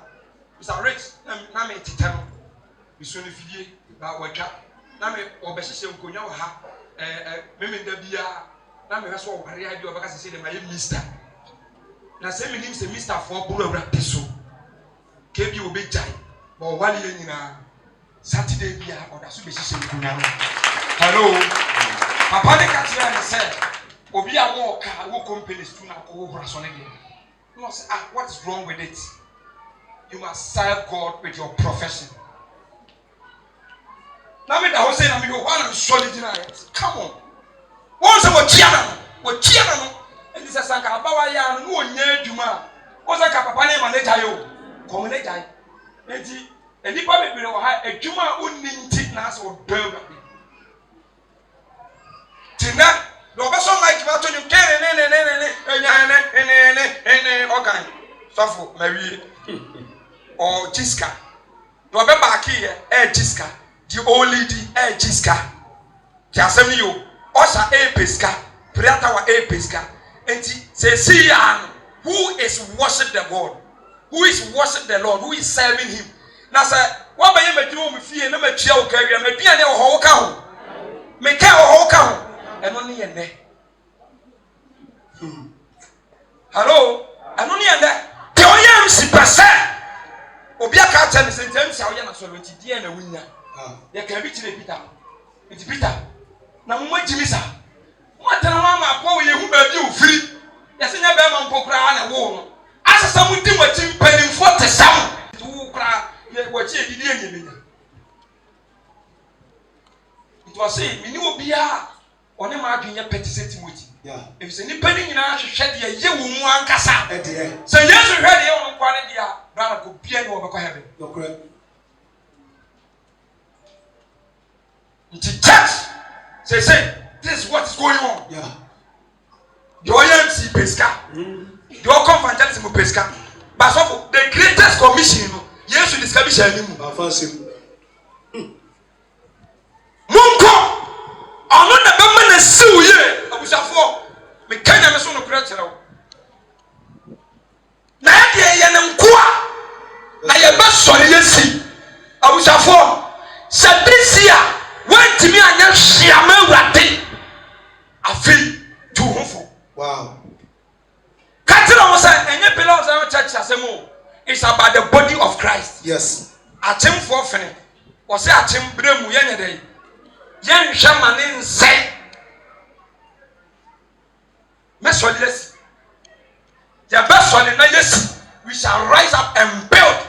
It's a rich. Name it tell. We soon if you about what job. Name or best say Kunya ha. Women the beer. Name that's what I do because I say my mister. Now say me name say Mr. for Bura Piso. Keep you a big time. Or one year in a Saturday beer or that's what say Kunya. Hello. Papa de Katia said, Obi a walk, wo companies to now over us on again. You must say, what is wrong with it? You must serve God with your profession. Now, me that was saying, I'm one solid in it. Come on. Once about Chiana, and this is a Kabawa Yan, no near Juma. Was a Kapapane Manetayo, Community. And the public will have a Juma unnintinas or burger. Tina, no person like what you can organ. Suffer, Mary or Jiska. No, be back here, Jiska. The old lady, Jiska. Jasemi you, Osha Pesca, Priatawa Pesca. And say, see, who is worship the God? Who is worship the Lord? Who is serving him? Now, sir, what by you do with fear? No, me chill carry, me be a whole cow. Me care whole cow. And only in there. Hello? And only in there. The Oyam Sipasa. Obiaka tell me, sometimes I am so with the end of winner. There can be Peter. It's Peter. Now, what Jimisa? What an armor, poor you who free. Yes, in a Berman Pokra and a war. As some would do what you pay for the sound. To cry, what you did. It was saying, we knew be on a margin your petty Timothy. If it's any penny in our shed, you won't cassa. So, yes, we heard your own quality, brother, could be over heaven. It's church. Say, this is what's going on. The OMC Pesca. The Ocon Fantastic Pesca. But the greatest commission, yes, we discover him. Munko. I'm not the government is so here. I was a four. Me can't have a son of creature. Nadia Yanamqua. I am not sorry. Yes, I was a four. Said this year, went to me and you Shiamel Rati. I feel too hopeful. Wow. Catherine was saying, and you belong to our church as a move. It's about the body of Christ. Yes. A team for Fanny. Or say a team Bremu Yenade. Yen Shamanin say, Messoless. The best one in the yes, we shall rise up and build.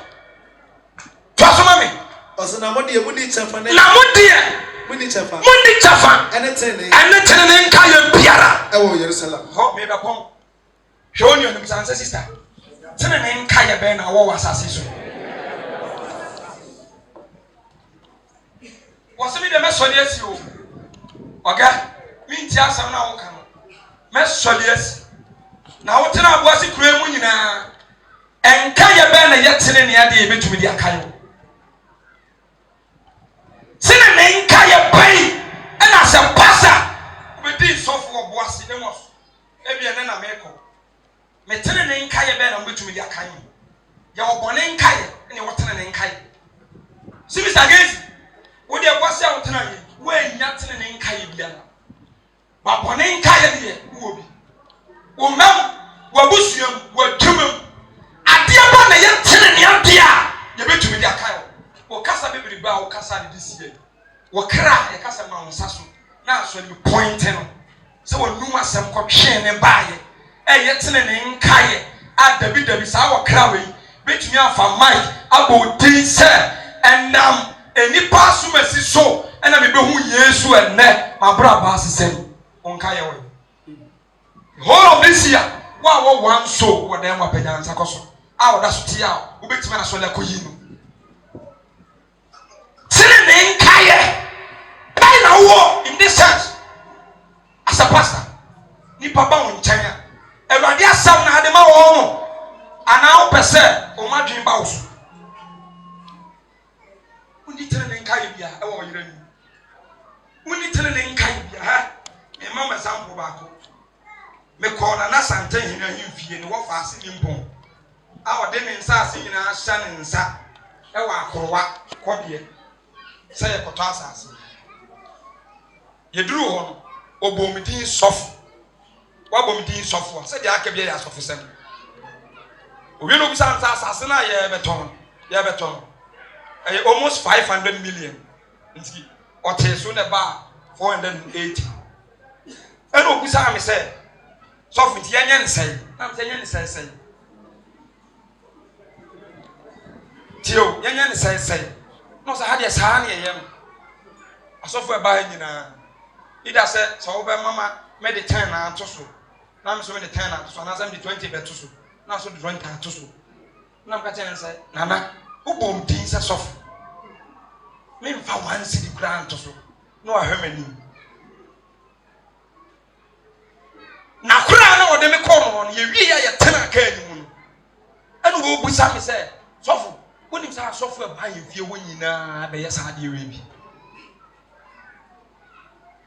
Twasumami. Osanamodi, Mudi Chafan. Namudia. Mudi Chafan. Mudi Chafan. And it's an entire Piara. Oh, Jerusalem. Hope me upon. Show you the sister. Tell an entire Ben, our war assassin. Was me the Messolius you? Okay? Me tia some now come. Messolius. Now what I was a cremunina and Kaya Ben yet telling the idea between the Akayo. Sin a name Kaya Bay and as a passer with this software was the most. Maybe an American. Me telling name Kaya Ben and between the Akayo. Your bonnet Kaya and your water and Kaya. See Mr. Gaze. What you was out tonight? When nothing in Kaybiana. But one in Kayabia will be. Woman, Wabusium, were Jumum. At the upon the young tenant, young dear. You bet to be their Kyle. Or Casa Baby Bow Casa this year. Or Kra, a Casa Mount Sasso. na so be pointing no so won num asem ko hwe ne baaye ye tene ne nkaye a dabi sa wo kra we betumi afa mic abo din se enam enipa asumasi so ena me be hu Yesu enne mabra ba asesem onkaye we whole of this year wa one so wo dem apanya nsakoso a wo da so ti a wo betumi na so le koyi no tene ne nkaye kai na wo in this church as a pastor ni papa won chanya Ewurade asam na ade ma wo ana wo pese o ma dwen ba wo so undi tene ne nkaye bia e wo yira ni undi tene ne nkaye bia ha e ma ma sampo ba ko me ko na sante hina himfie ni wo fa ase ni mpon a wo de ne nsa ase nyina ahya ne nsa e wa akorowa kode se ye koto asase ye duru ho no obomidin sof wabomidin sof se dia akebia ya sof sem owie no bisa nsa asase na ye beton almost 500 million nti oteso ne ba 480 eno obisa me se sof nti yenye nsai na me se yenye nsai tio yenye nsai no sa hade sa na yeyem asofo e ba nyina ida se so be mama me de 10 na to so na me so me de 10 na to so na se me de 20 be to so na so de 20 to so na me ka tell say nana ubom din se sof me mfa wan si di kran to so no ahwemani na kura na ode me ko no ye wi ya ye tena ka animu no enu wo busa me se sof wonim sa sof e ba ye fie wo nyina be ye sa de we bi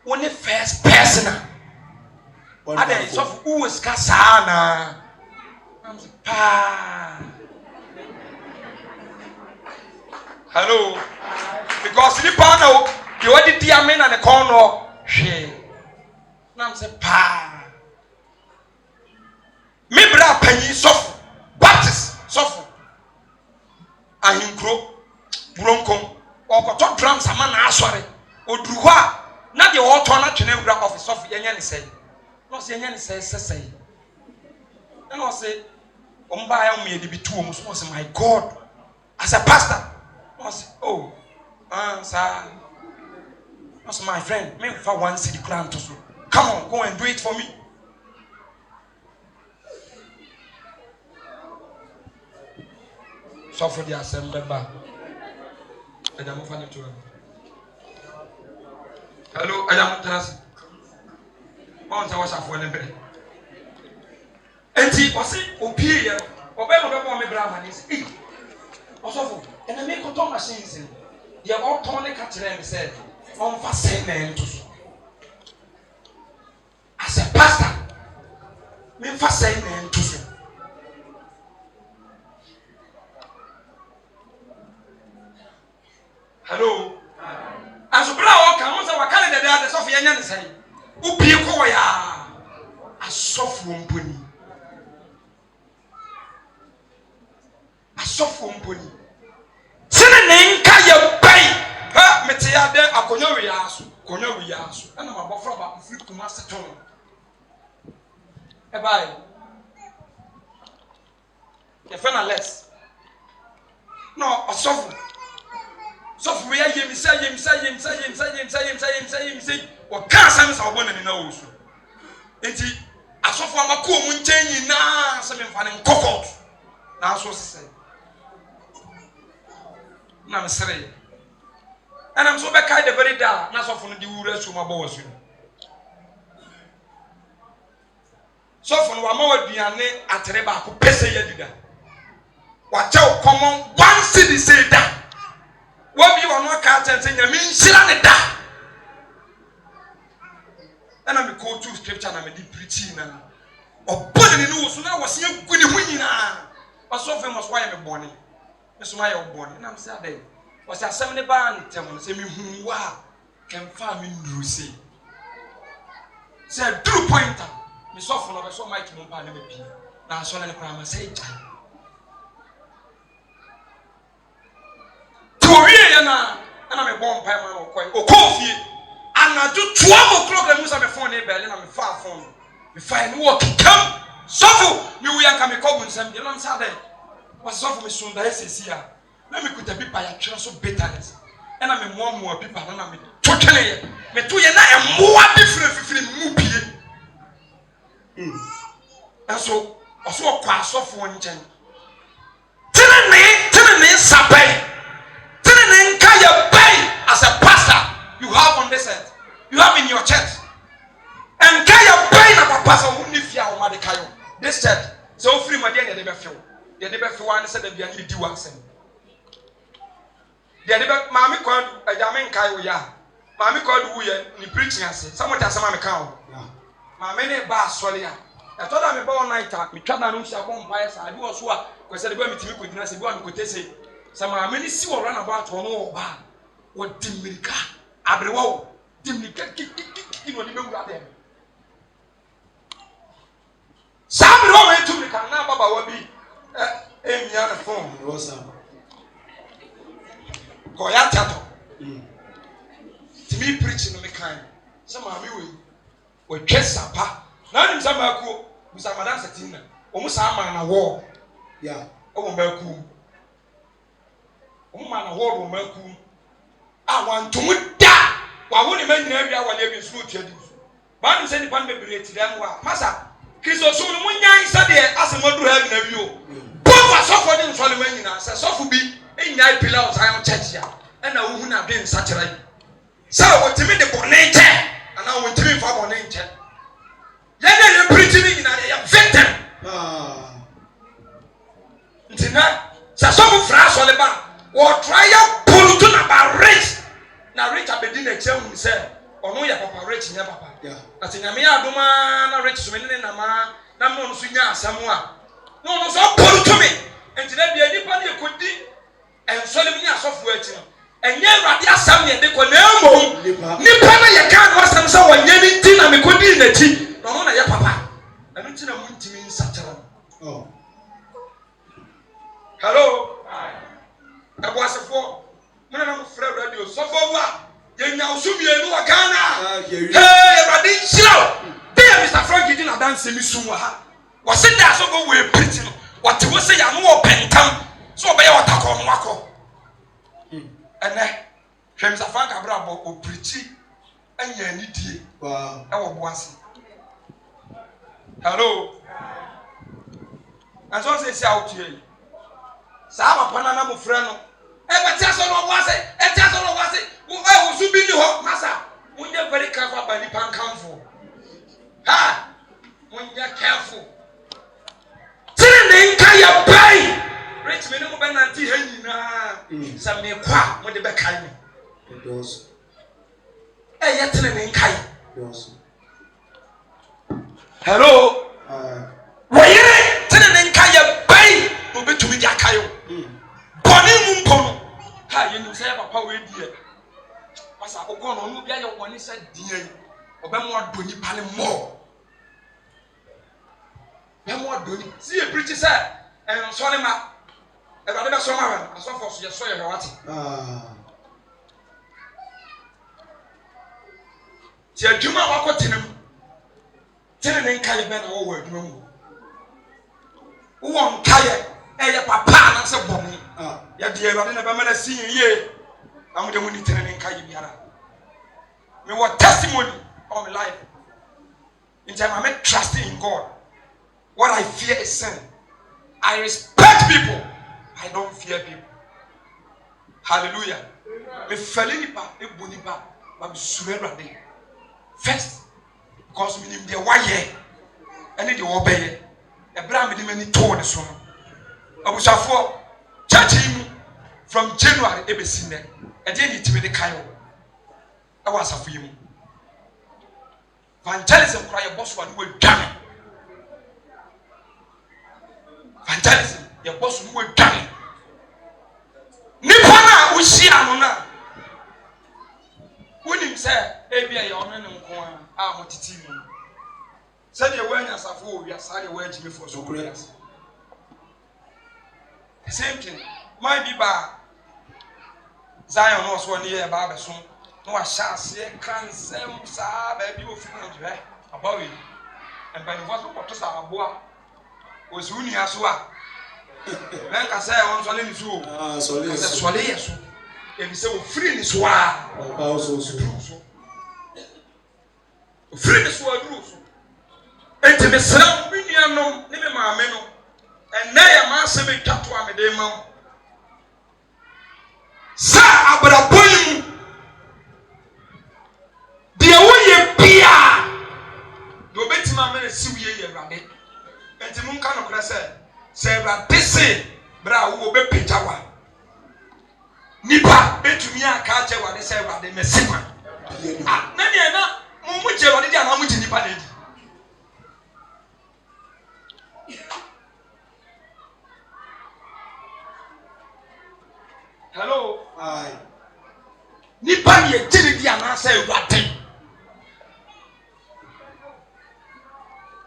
only first person ade sof uwes ka sana am pa hello because the panel you already diamen and the corner hwe nam se pa me bra panyi sof baptist sof ahinkro buronkom okoto drums ama na asore oduru ho a na de wo to na twene wura office of yenye ne sei no se yenye ne sei and I say omba ya me de bitu om so say my God as a pastor I say oh sir that's my friend me for one city crown to so come on go and do it for me so for the assembly ba and I'm funny to hello, I am Trust. On the WhatsApp for the and he was it, Opia, or Bella me Brahman is it. Also, and I make a ton machines in the all tonic catcher said, on for same man to as a pastor, me for same man to so. Hello. As bra kan won say wakale dede ade so fe nya nsai ubie ko ya asofo mponi sene ne nka ye bai ha mete ya de akonyo wi aso ana mabofra ba firi kuma seton e bai ye fena less no asofo so for we yem say o ka sam sa obo na wo so enti asofo amako mu nchen na se me mfa ne kokot na so se na me sere and am so be kai the very da na asofo no di wura so mabo wo so so for no wa ma waduane atere ba ko pese ya dida wa tell common one city say that what be one ka tell nyame nhira ne da and am go to scripture na me di preaching na obone ni wo so na wo se aguni hu nyina so famous why me bone me so my bone na am say adai was asem ne ba ntem no say me hu wa kem fa me nduru say true pointer me so for no be so mic mo pa na me pi na so na ne kwa ma say ja to wie ya na me bon pa ma no koi okofie anadwo 12 o'clock na musa me phone e bele na me fa phone me fa no work come sofo me wo yanka me kobu nsam de no nsa de was sofo me sunda esesi a na me kuta bipa ya twere so bitterness e na me moamoa bipa na me totwene ye me to ye na emoa bifrefifre mu pie aso oso kwa sofo nchen tene sabai tene nka ya bai as a pastor you have on this earth you have in your church and nka ya bai na papa so hu ni fia o ma de kayo this church so free ma de be feel de be feel an say da bia ni di wa asem de be maami kwa ajame nka yo ya maami kwa du ye ni preaching ase some ta sama me ka o maami ne ba asole ya I told them about night. Me try na no sia bomb fire. I do also a because the boy me timi ko dina se bo am ko tese. Some many see what run about on no ba. What dimrika. Abrewo dimrika ki no ni be wura dem. Some no way to me kan na baba wa bi emia na phone. Ko ya tato. Timi preaching no me kan. Some ami we twesa pa. Na nim sama ku musamadan setina omu sama na wo ya o maku omu ma na wo ro maku a wantum da wa wo ni manyina bia wa le bi so tuadi ba nim se ni pan bebre tiram wa masa kristo so no munyan sa de asemadu ha na bi o papa sofo ni nsole manyina se sofo bi enyai pila o san church ya na wo hu na be nsa kyerai sa wo timi de bone nche ana wo timi fa bone nche yene ye preaching ina ye victim ntina sa so mu fra so le ba wo try pull to na ba rich na rich abedi na chem se ono ya papa rich nya papa na tinyame ya adoma na rich so me ne na ma na mo no so nya asam a no so pull to me ntina bia nipa na ekodi ensole mu nya asofo achi no enye awade asam ye de ko na emo nipa na ye kan wasam sa wanye ni ti na me kodi na ti no na ya papa anu tina mu ntimi nsachara oh hello abwasefo muna na mfra radio sofo wa yenya osubienu wa Ghana hey radin shiro dey Mr. Frank did na dance mi sunwa ha wose da so go we preach no what wo say ya no wo pentam so obe ya watakọ no akọ ene hwem Mr. Frank abrabo o preach anya ni die wow e wo boase hello and so say out here sama pana na mo frɛ no e ba tia so no wase e tia so no wase wo e wo bi ni ho masa munye very careful about the pankamfo ha munye careful tire ne nka ya bai rich me no mo benanti ha nyina sa me kwa mo de be kai me dos e ye tire ne nka dos hello wayere tene ne nka ya bai no betumi dia kayo boni mu mpono ha ye nim say papa we die pasa akoko no no bia ye woni say die obemo adoni pa ne mo bemo adoni si e preach say en so ne ma e ba de so ma wa asofo so ye so ye wati ti adwuma wakotenem tene ne nka ye be na wo wa adwuma mu wo nka ye eye papa na se bom ya de Awurade na be ma na sin ye amode mu ni tene ne nka ye biara me what testimony of my life in time I make trust in God. What I fear is sin. I respect people, I don't fear people. Hallelujah. Me felini pa e boni pa ba me sure Awurade first because me nim de waye ene de wo beye ebra me de mani to de so no abusafo church mu from January e be sinne e de ni timi de kayo e wa asafo yi mu evangelism kura ye boss wa no wadwane evangelism ye boss no wadwane nipa na ushia no na wonim se e bia ye ono ne nko a motiti mu se de we anya asafo o wia sa de we agime for so prayers the same thing my biba Zion no so ne ye ba be so no ashase kransem saa ba bi ofiri no dwe abawe embanifo so kwoto sa aboa osu nia so a men ka say on sole ni so sole sole yeso ebi se ofiri ni so a ba so ofiri ni so a duru so enti me sra bi nuanom ne me maame no enne ya ma se me twato a me de ma sa abraboyim de woye bia do betima me siwiye ye Awurade enti mun ka no kra se Awurade se bra wo be pejawa nipa betumi aka aje Awurade se Awurade mesima na ne na mu je Awurade dia na mu je nipa na di hello hi nipa ye jiri dia na se Awurade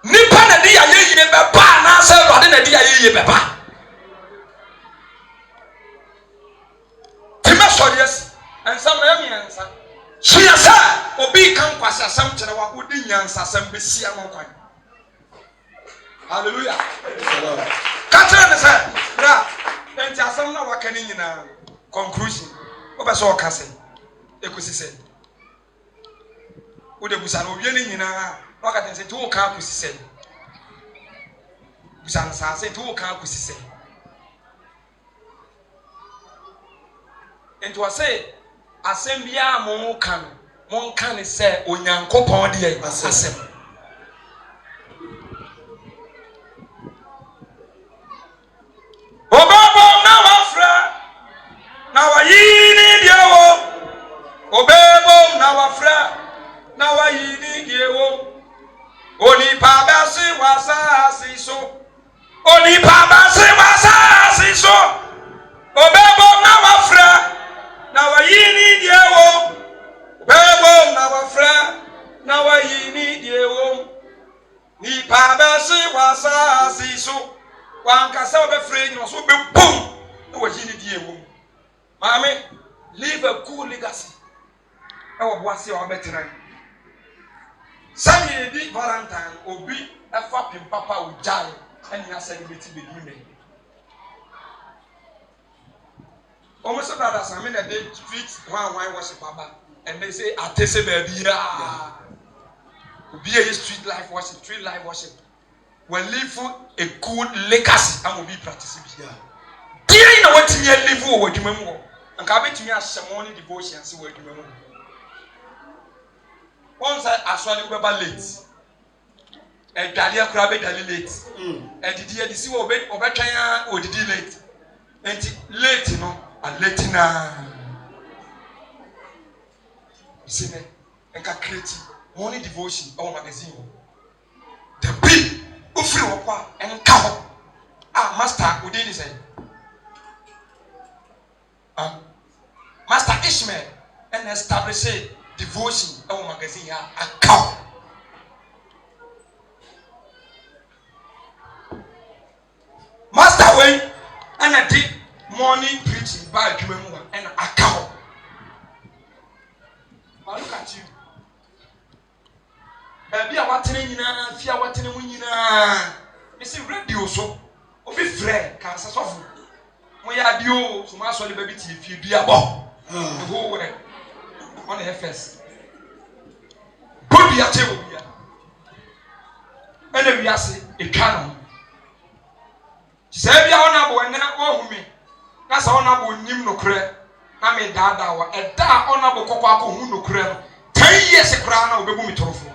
nipa na di aye yire beba na se Awurade na di aye yire beba tima so yes ansam na mi ansa suya sa obi kan kwasa asam kire wa odi nyansa asam besia no kwan hallelujah katra ne sa bra enti asam na waka ni nyina conclusion oba so ka se ekusi se wo de busa no wie ni nyina waka ten se ti wo ka kusi se busa na sa se ti wo ka kusi se enti wa se asem bia mo kan mon kan se onyankopon de asem obabo na wafra na wayini diewo obebo na wafra na wayini diewo oni pa basi wasasi so oni pa basi wasasi so obebo na wafra na wayini diewo obebo na wafra na wayini diewo ni pa basi wasasi so wankasa obefre nyo so be boom na wayini diewo Mami, leave a cool legacy. I will watch your better. Sunny di Valentine, Obi, a fapping papa with Jai, and you are celebrating with women. Almost about us, I mean, they treat one wine worship papa, and they say, I taste a baby. Be a street life worship, street life worship. When live for a good legacy, I will be practicing here. Do you know what you live for? What you remember? And come to me as some morning devotion, see what you remember. Once I saw you were late. And Dalia Crabbe late. And did you see what Obetaya or did you late? And late, you know, and late now. See me, and can create morning devotion or magazine. The big, Ufri and cow. Ah, master, who did he say? Master Ishmael and establish a devotion our magazine a cow. Master Wayne and I did morning preaching by Jumemua and a cow. But look at you. Baby, I want to know, fear what to know. It's a radio so. Obi friend, can't suffer. We are due to my solid baby if you be a bomb. The whole way on the first. Put the table here. And then we are saying a canon. Say, be honorable and not all me. That's honorable Nim no cre. I made that hour. A da honorable Copaco who no cre. 10 years a crown of Begumi Trofo.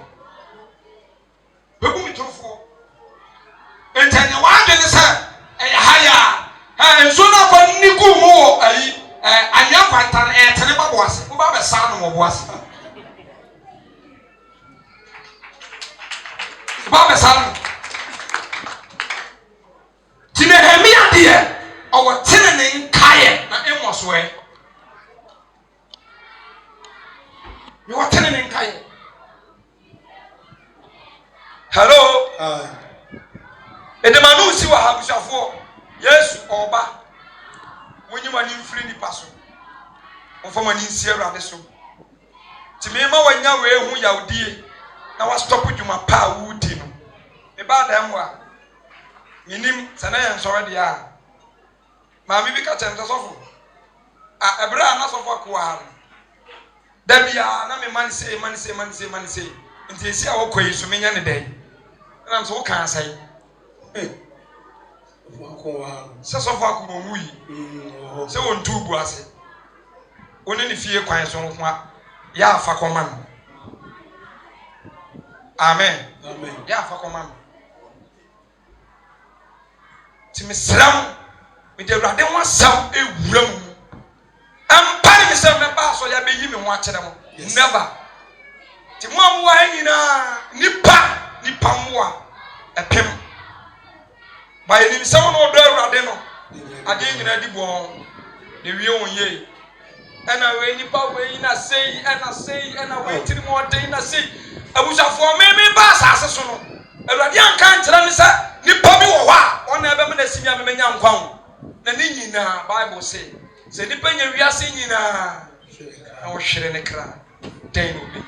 Begumi Trofo. And 10 years a higher. And so now for Niku more. I am quite an terrible was, who have a son of was. Baba son. Tinehemia dear, our tenant Kaya, and Amos way. You are tenant Kaya. Hello. And the man who see what happens for. Yes, Oba. When you are in free the person, or from an insier and so. Timema wanya we hu yaudie na wa stop dwuma pa wudi no. Me ba da mwa. Minim sana ya nsore de a. Ma mi bi ka tem sofo. A ebra na sofo ko ha. Da bia na me man say. Nti esi a wokoyi so menya ne dai. Na so kan asai. Se sofo akoma wuyi. Se won tubu ase. Oni ni fie kwan so ho ya afa koma no. Amen. Ya afa koma no. Ti misram me de Awurade ho asam ewura mu. Ampare mi se me ba so ya be yi me ho akere mo. Never. Ti mo amwa nyina nipa mwa epem. Ba yi ni se mo no do Awurade no. Ade nyina di bon. De wie won ye. Ena we nipa we na sei ena we tiri mo de na sei. Abusafo me ba asase so no. Awurade anka nkyere me se nipa bi wo hɔ a ona ebe me na simia me nya nkwa ho. Na ni nyina Bible say se nipa nya wiase nyina na wo hwere ne kra den obi.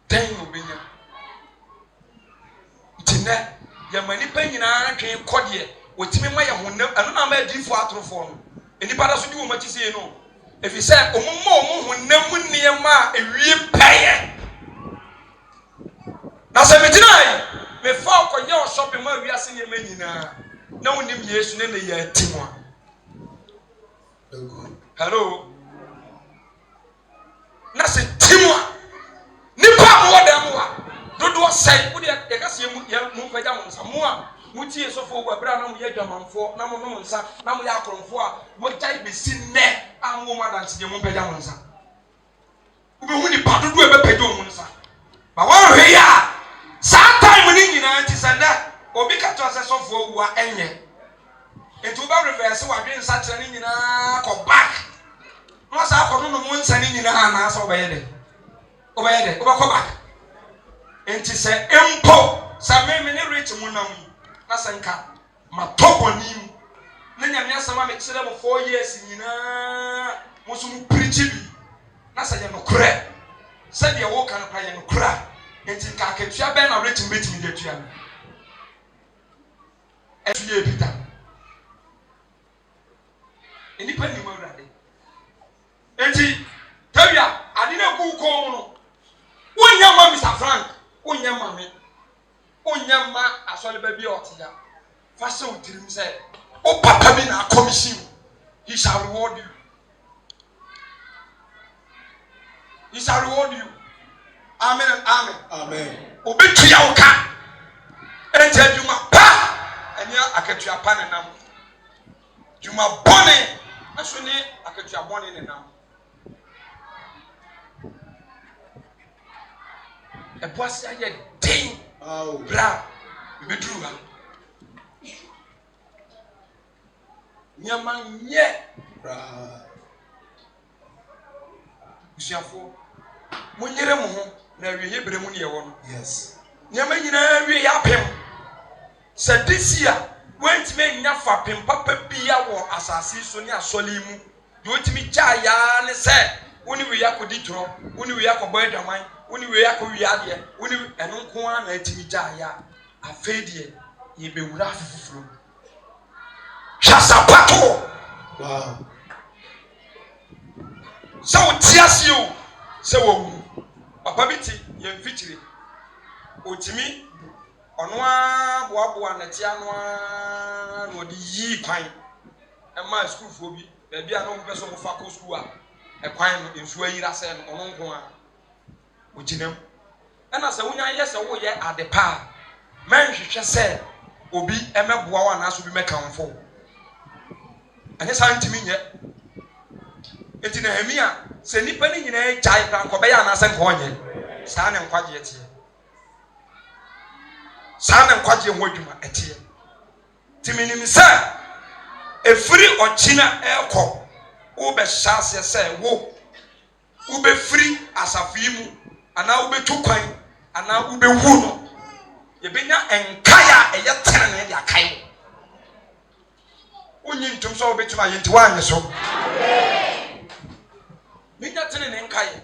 Den obi nya. Tina ya manipa nyina twen kɔde otimi ma ya honam anu na ma adifo atorofo no enipa da so di wo machi sei no efi se omumma honam niema ewie pɛyɛ na se metinai me fa okoye o shopping ma wiase niema nyina na wonim Yesu ne ya timwa. Hello na se timwa nipa mo da mo a dodo sai wo de ya ka se mu pagya mo nsa mo a mutie sofo wa bra na mo ye dwamanfo na mo no nsa na mo ya akoromfo a mo jai besi ne anwo ma dance de mo pagya mo nsa ube hu ni padodo e be pagya mo nsa ba wo hwe ya sa time ni nyina nti sanda obi ka to se sofo wa enye enti ba reverse wa dwen nsa kire ni nyina ko back mo sa ko no mo nsa ni nyina na sa obeye de ko back enti se empo sa me ni rich mo na mu na sanka matobonim na nyame asama me kire mo 4 years nyina mo so mu preach bi na sa ye no kure sa de wo kan pa ye no kura enti ka ketua be na rich mbetimi de tua etuye Peter enipa ni mo Awurade enti tawia ade na ku ko mo no wonya ma Mr. Frank wonya ma me onyama asole ba bi otia fa se utirim se o papa bi na commission he shall reward you. He shall reward you. Amen and amen. Obetua oka enti adwuma pa anya akatua pa ne nam dwuma bone aso ne akatua bone ne nam eboase aye den. Bra, be true. Nyaman ye, bra. Usiafo, munyere mo ho na wiye bere mu ne ye wono. Yes. Nyaman nyina wiye apem. Se this year, went me nya fa pem papa bia wo asase so ne asole mu. De otimi cha ya ne se, woni wiye akodi tro, woni wiye akobo adwaman. Woni we akɔwi ade woni eno nko a na atimi gya ya afedie ye bewura afufuro chasapato. Wow. So tiasi o se wo papa biti ye mfitire otimi ono a boaboa na tia no a no de yi kwan e ma school fo bi ba bia no mpe so mo fa ko school a e kwan no ensu ayira se no ono nko a ojinam ana se wonya yese wo ye adepa man hwehwe se obi emeboa wa na so bi mekanfo anya santimi nye enti na Nehemia se nipa ni nyina chai kan ko be ya na se nko onye saa ne nkwaje etie saa ne nkwaje ho adwuma etie timinim se efiri ochina ekọ wo be hyase se wo be free asafi mu ana wo be tukwan ana wo be wu no ye benya enkaya eye tere na ye akai wo wonyi ntom so obetuma yenti wanye so menya tene ne nkae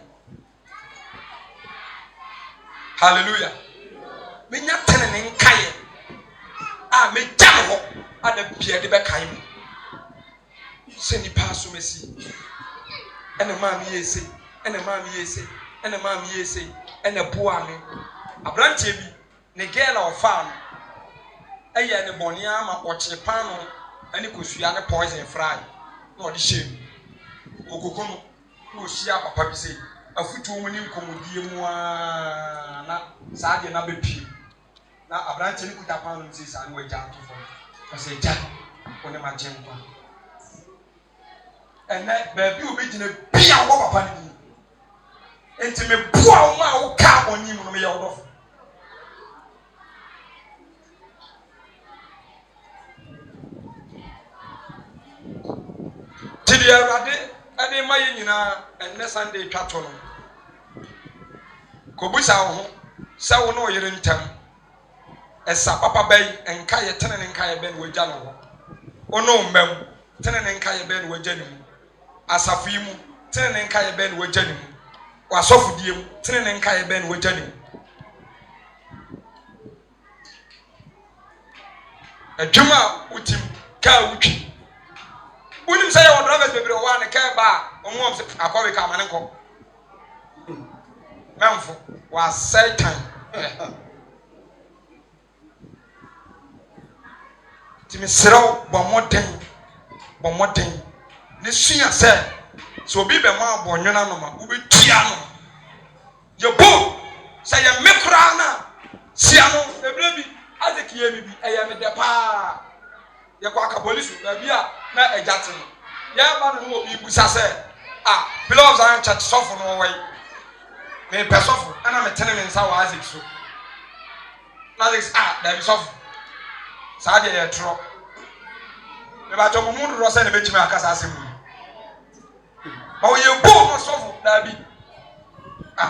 hallelujah menya tene ne nkae a me jam ho ada bia de be kae me se ni paso mesi ene ma me yese ene ma me yese ene ma me yese ene boa me abrantie bi ne girl of farm eye ne boni ama oche pano ani kosua ne poison fry na odi shame ogogono no shia papa bi sei afutu mu ni nkomodie mu a na saade na bepi na abrantie ne kuta pano sei sa ne waja atofo na sei ja woni ma gem kwa ene baabi obegina bia wo papa ne bi enti me bua wo ma wo ka oni mu no me ye wodofo Tidi Awurade ade ma ye nyina enne Sunday twato no kobusa wo ho se wo no yere ntam esa papa bai enka ye tene ne nka ye ben wagya no ho ono mbam tene ne nka ye ben wagya ne mu asafu yi mu tene ne nka ye ben wagya ne mu wasofu die mu tene ne nka ye ben wagya ne mu adwuma utim ka wutwi unim say your drivers bebre o wa ne ka ba omo se akọwe ka mane nko memfo wa satan timi sero bo moden ne sua se so obi be ma abonwena no ma wo betua no ye bo say ye mekra na sia no bebre bi azekiye bi eye me de pa ye kwa ka police ba bia na ejate no ya ba no obi busa se beloved Zion Church sofo no wai me pe sofo ana me tene me nsa wa azik so na this da bi sofo sa de ye tro me ba to mu ro se ne be chime akasa asem ba wo ye bo no sofo da bi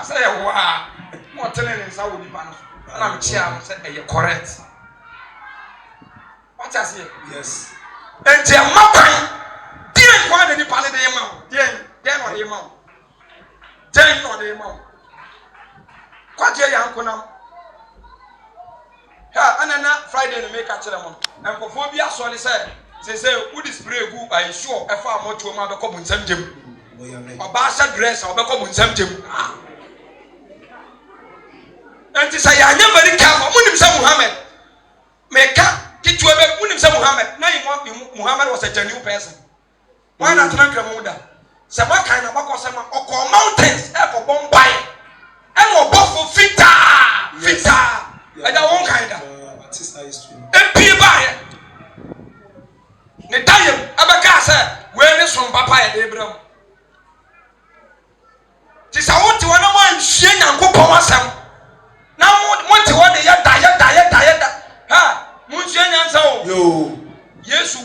say ye wa mo tene ne nsa wo ni ba no ana me chia se ye correct what I say Yes. And the mapping didn't want any part of the amount. Then on the amount. Then on the amount. Quite a young conam. And then Friday to make a ceremony. And for phobia, so they say, would this spray who I sure a far more to a mother come and send him. Or bastard dress or become and send him. And to say, I never come, Munim Muhammad. Make up. Muhammad. Now you want Muhammad was a genuine person. Why not drink a muda? Some kind of mountains, apple bombay, and buffalo fita. And I won't kind of. And P. By Nitalian, Abacasa, where is from Papa and Abraham? Tis I want to one shin and cook on myself. Now, want to want the diet. Ha! Yo. Yes,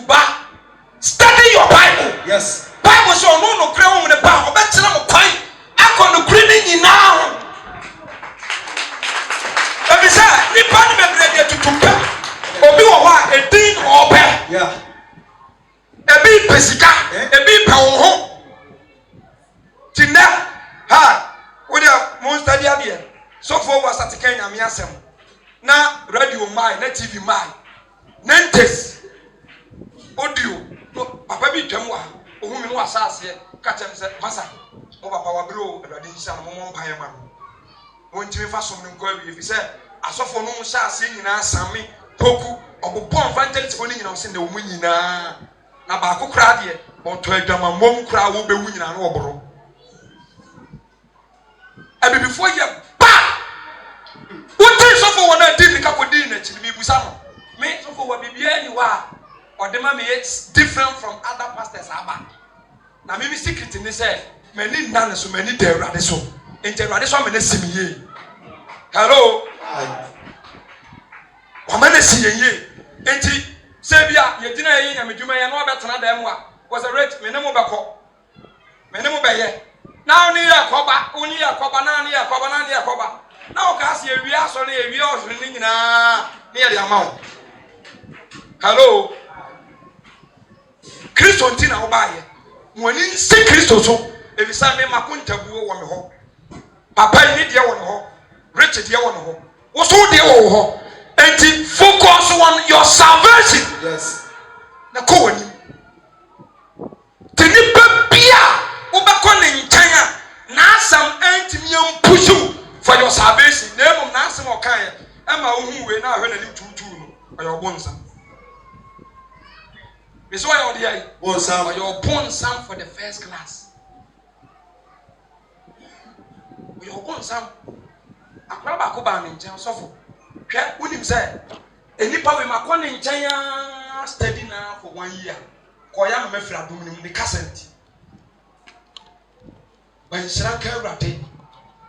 study your Bible. Yes. Bible so no crown in the Bible. Bet you no point. I can no cleaning now. Let me say, the parliament ready to tumpe. Obi wa wa a din obe. Yeah. A bit pesika, a bit power. Tina, ha. What ya monster dia? So for was at Kenya miasem. Na radio my, na TV my. Nentes audio papa bi twam wa ohumi no asase ka kyem se masa mo papa wa bro awade hisa no mo mpae ma no wonti fa som no ko awie fi se asofo no hya ase nyina sami poku obobon evangelist fo ni nyina se na wo nyina na ba ko kra de oto adwama mom kra wo bewu nyina no oboro abi before ye ba wote sofo wona di ka ko di na chi bi busa no me so for what bibia ni wa or the man is different from other pastors aba na me be secret ni say many nan so many dey rade so ente rade so me na simiye hello wa me na siye enti say bia ye dina ye nyamedwuma ye no obetena da mu a was a rate me ne mo be ye now ni yakoba oni yakoba na ni yakoba na o ka se ewi aso na ewi ohwe ni nyina ni ye de amawo. Hello. Kristo ntina wo baaye mo ani nsi Kristo so ebisa me makontabuo wo me ho papa ni de wo ne ho Richard de wo ne ho wo so de wo ho enti focus on your salvation. Yes. Na ko wani tini bia wo be ko ne nkan a na asam antimi am push you for your salvation. Na emom na asam o kan e ma wo hu we na ahwe na nim tutu no oyo bonsa. This why all the eye. Bonsam. Your bonsam for the first class. Your bonsam. Akwa ba ko ba me nchen sofo. Hwe unim say enipa we makọ ne nchen ya study na for 1 year. Ko ya no mefra dum nim the casent. Ban shira ka urate.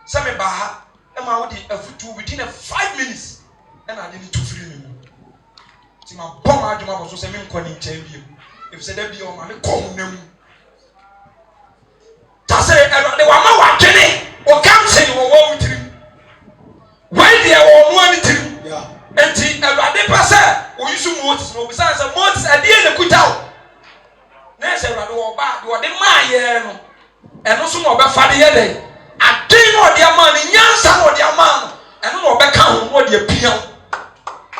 Se me ba ha e ma wo di afutu within 5 minutes. E na de ni to free me. Ti ma bom adwuma bo so se me nkọ ne nchen bi. If said that be on my come them. Tase the wama watching or come say or with him. Why they are one with him? Yeah. And the passer or you should notice no besides a month at the end of put out. Next, I know about what the my and also more about Father Yede. I think what their money, young son or their man, and no back home what the appeal.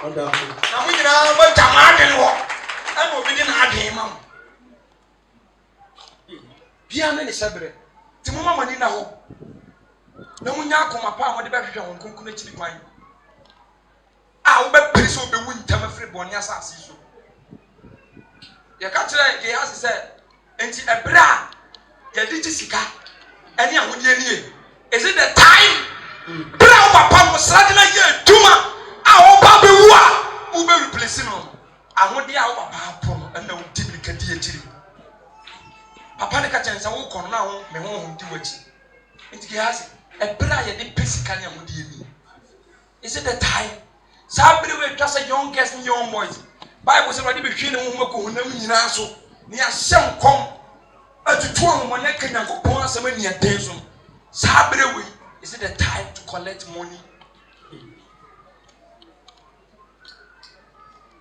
Now we can have a Tamarkin walk. I know we didn't have him. Piano is separate. Timoma Manina ho. No munya come apart with the baby on Kunkuchi wine. I will be pleased to be winning Tamafree Bonias as you. Your country, he has said, and a bra, your digisica, and young is it the time? Bra, Papa was suddenly a Tuma, our Baby Wa, who will replace him. I want the hour Papa and no typical deity. Papa the catcher and walk on now, me won't do it. It has a prayer, the Pissicania would you. Is it the time? Somebody will just a young guest and young boys. Bible says, already between the woman who never in answer. Near some come at the 12 one neck and go on so many attention. Somebody will. Is it the time to collect money?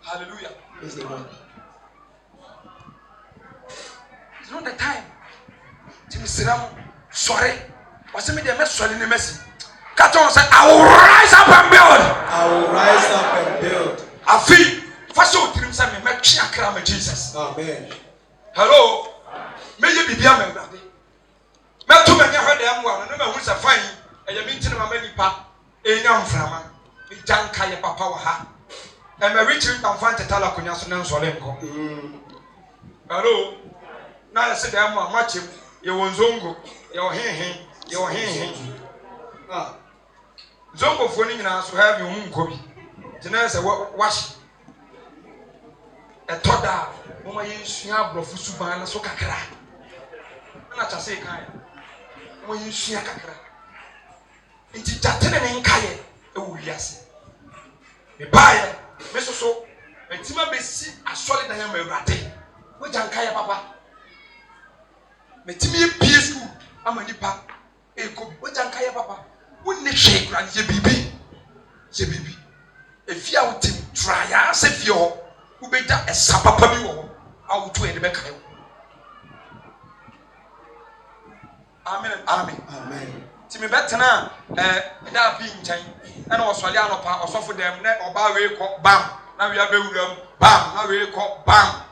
Hallelujah. Is the one. It's not the time. Timmy Siram, sorry. What's the media message in the message? Katon said, I will rise up and build. I will rise up and build. I feel first of all, Timmy make Chiakram Jesus. Amen. Hello. May you be Biaman, brother. Met too many heard them one, and no one's a fine, and you meet him a many pap, a young flammer, in Jankaya Papa. And my rich and find the Talakunas and Solenko. Hello. Now I said, I'm much him. You want Zongo, your hand, your hand. Zongo phoning us to have your moon copy. Tonight, I wash a toda. Mama, you see how Brofusuban so kakra. Not a say kind. When you see a kakra. It's Jatan and Kaye. Oh, yes. The buyer, Mr. So, and Tima be see a solid diamond rate. Which Ankaya Papa. Metimi P school, I'm a nipa. A cook, which Ankaya Papa. Wouldn't shake and ye baby. Ye baby. If you out him, try as if you're who better a sapapa. I'll do it back. Amen. Amen. Amen. Timmy Betana, that being time, and also Liano Pa, or suffer them, or Barry called Bam. Now we are very Bam, now we call Bam.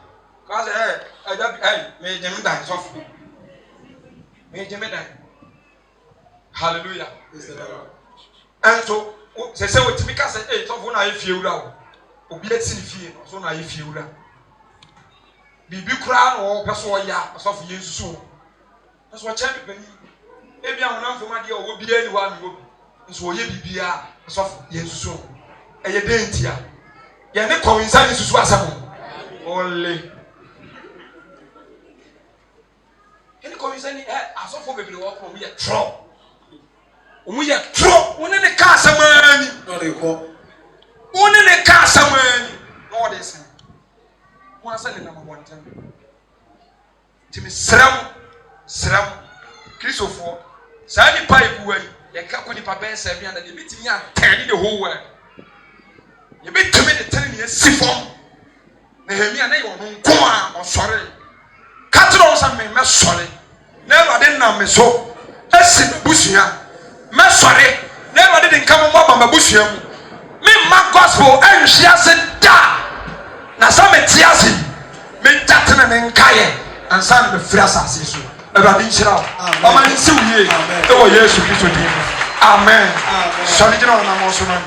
Because I made them die softly. Made them die. Hallelujah. And so, they say what Timika said, hey, so when I feel now, obedience in fear, so now you feel that. Bibi crown or person ya, or soft years soon. That's what champion. Maybe I'm not from my dear, will be anyone who is for ye be a soft years soon. And you didn't hear. You're not coinciding to Swasam. Only. Any coinciding as of for baby walk from me a drop. We are drop one in the castle money. Not a call. One in the castle money. No, this. One sending number 1 time. Timmy Sram, Christopher, Sandy Pipe way, your company Papa 700, you meet me and tell the whole world. You meet to me the 10 years siphon. Nehemiah, they won't go on or sorry. Cattle on some men, sorry. Never didn't know me so. A sit bushia. Me sorry. Never didn't come up on my bushia. Me, my gospel, and she has said, da. Na some tiasi. Me tatin and kaya. And some of the frasas. Amen. Amen. Amen.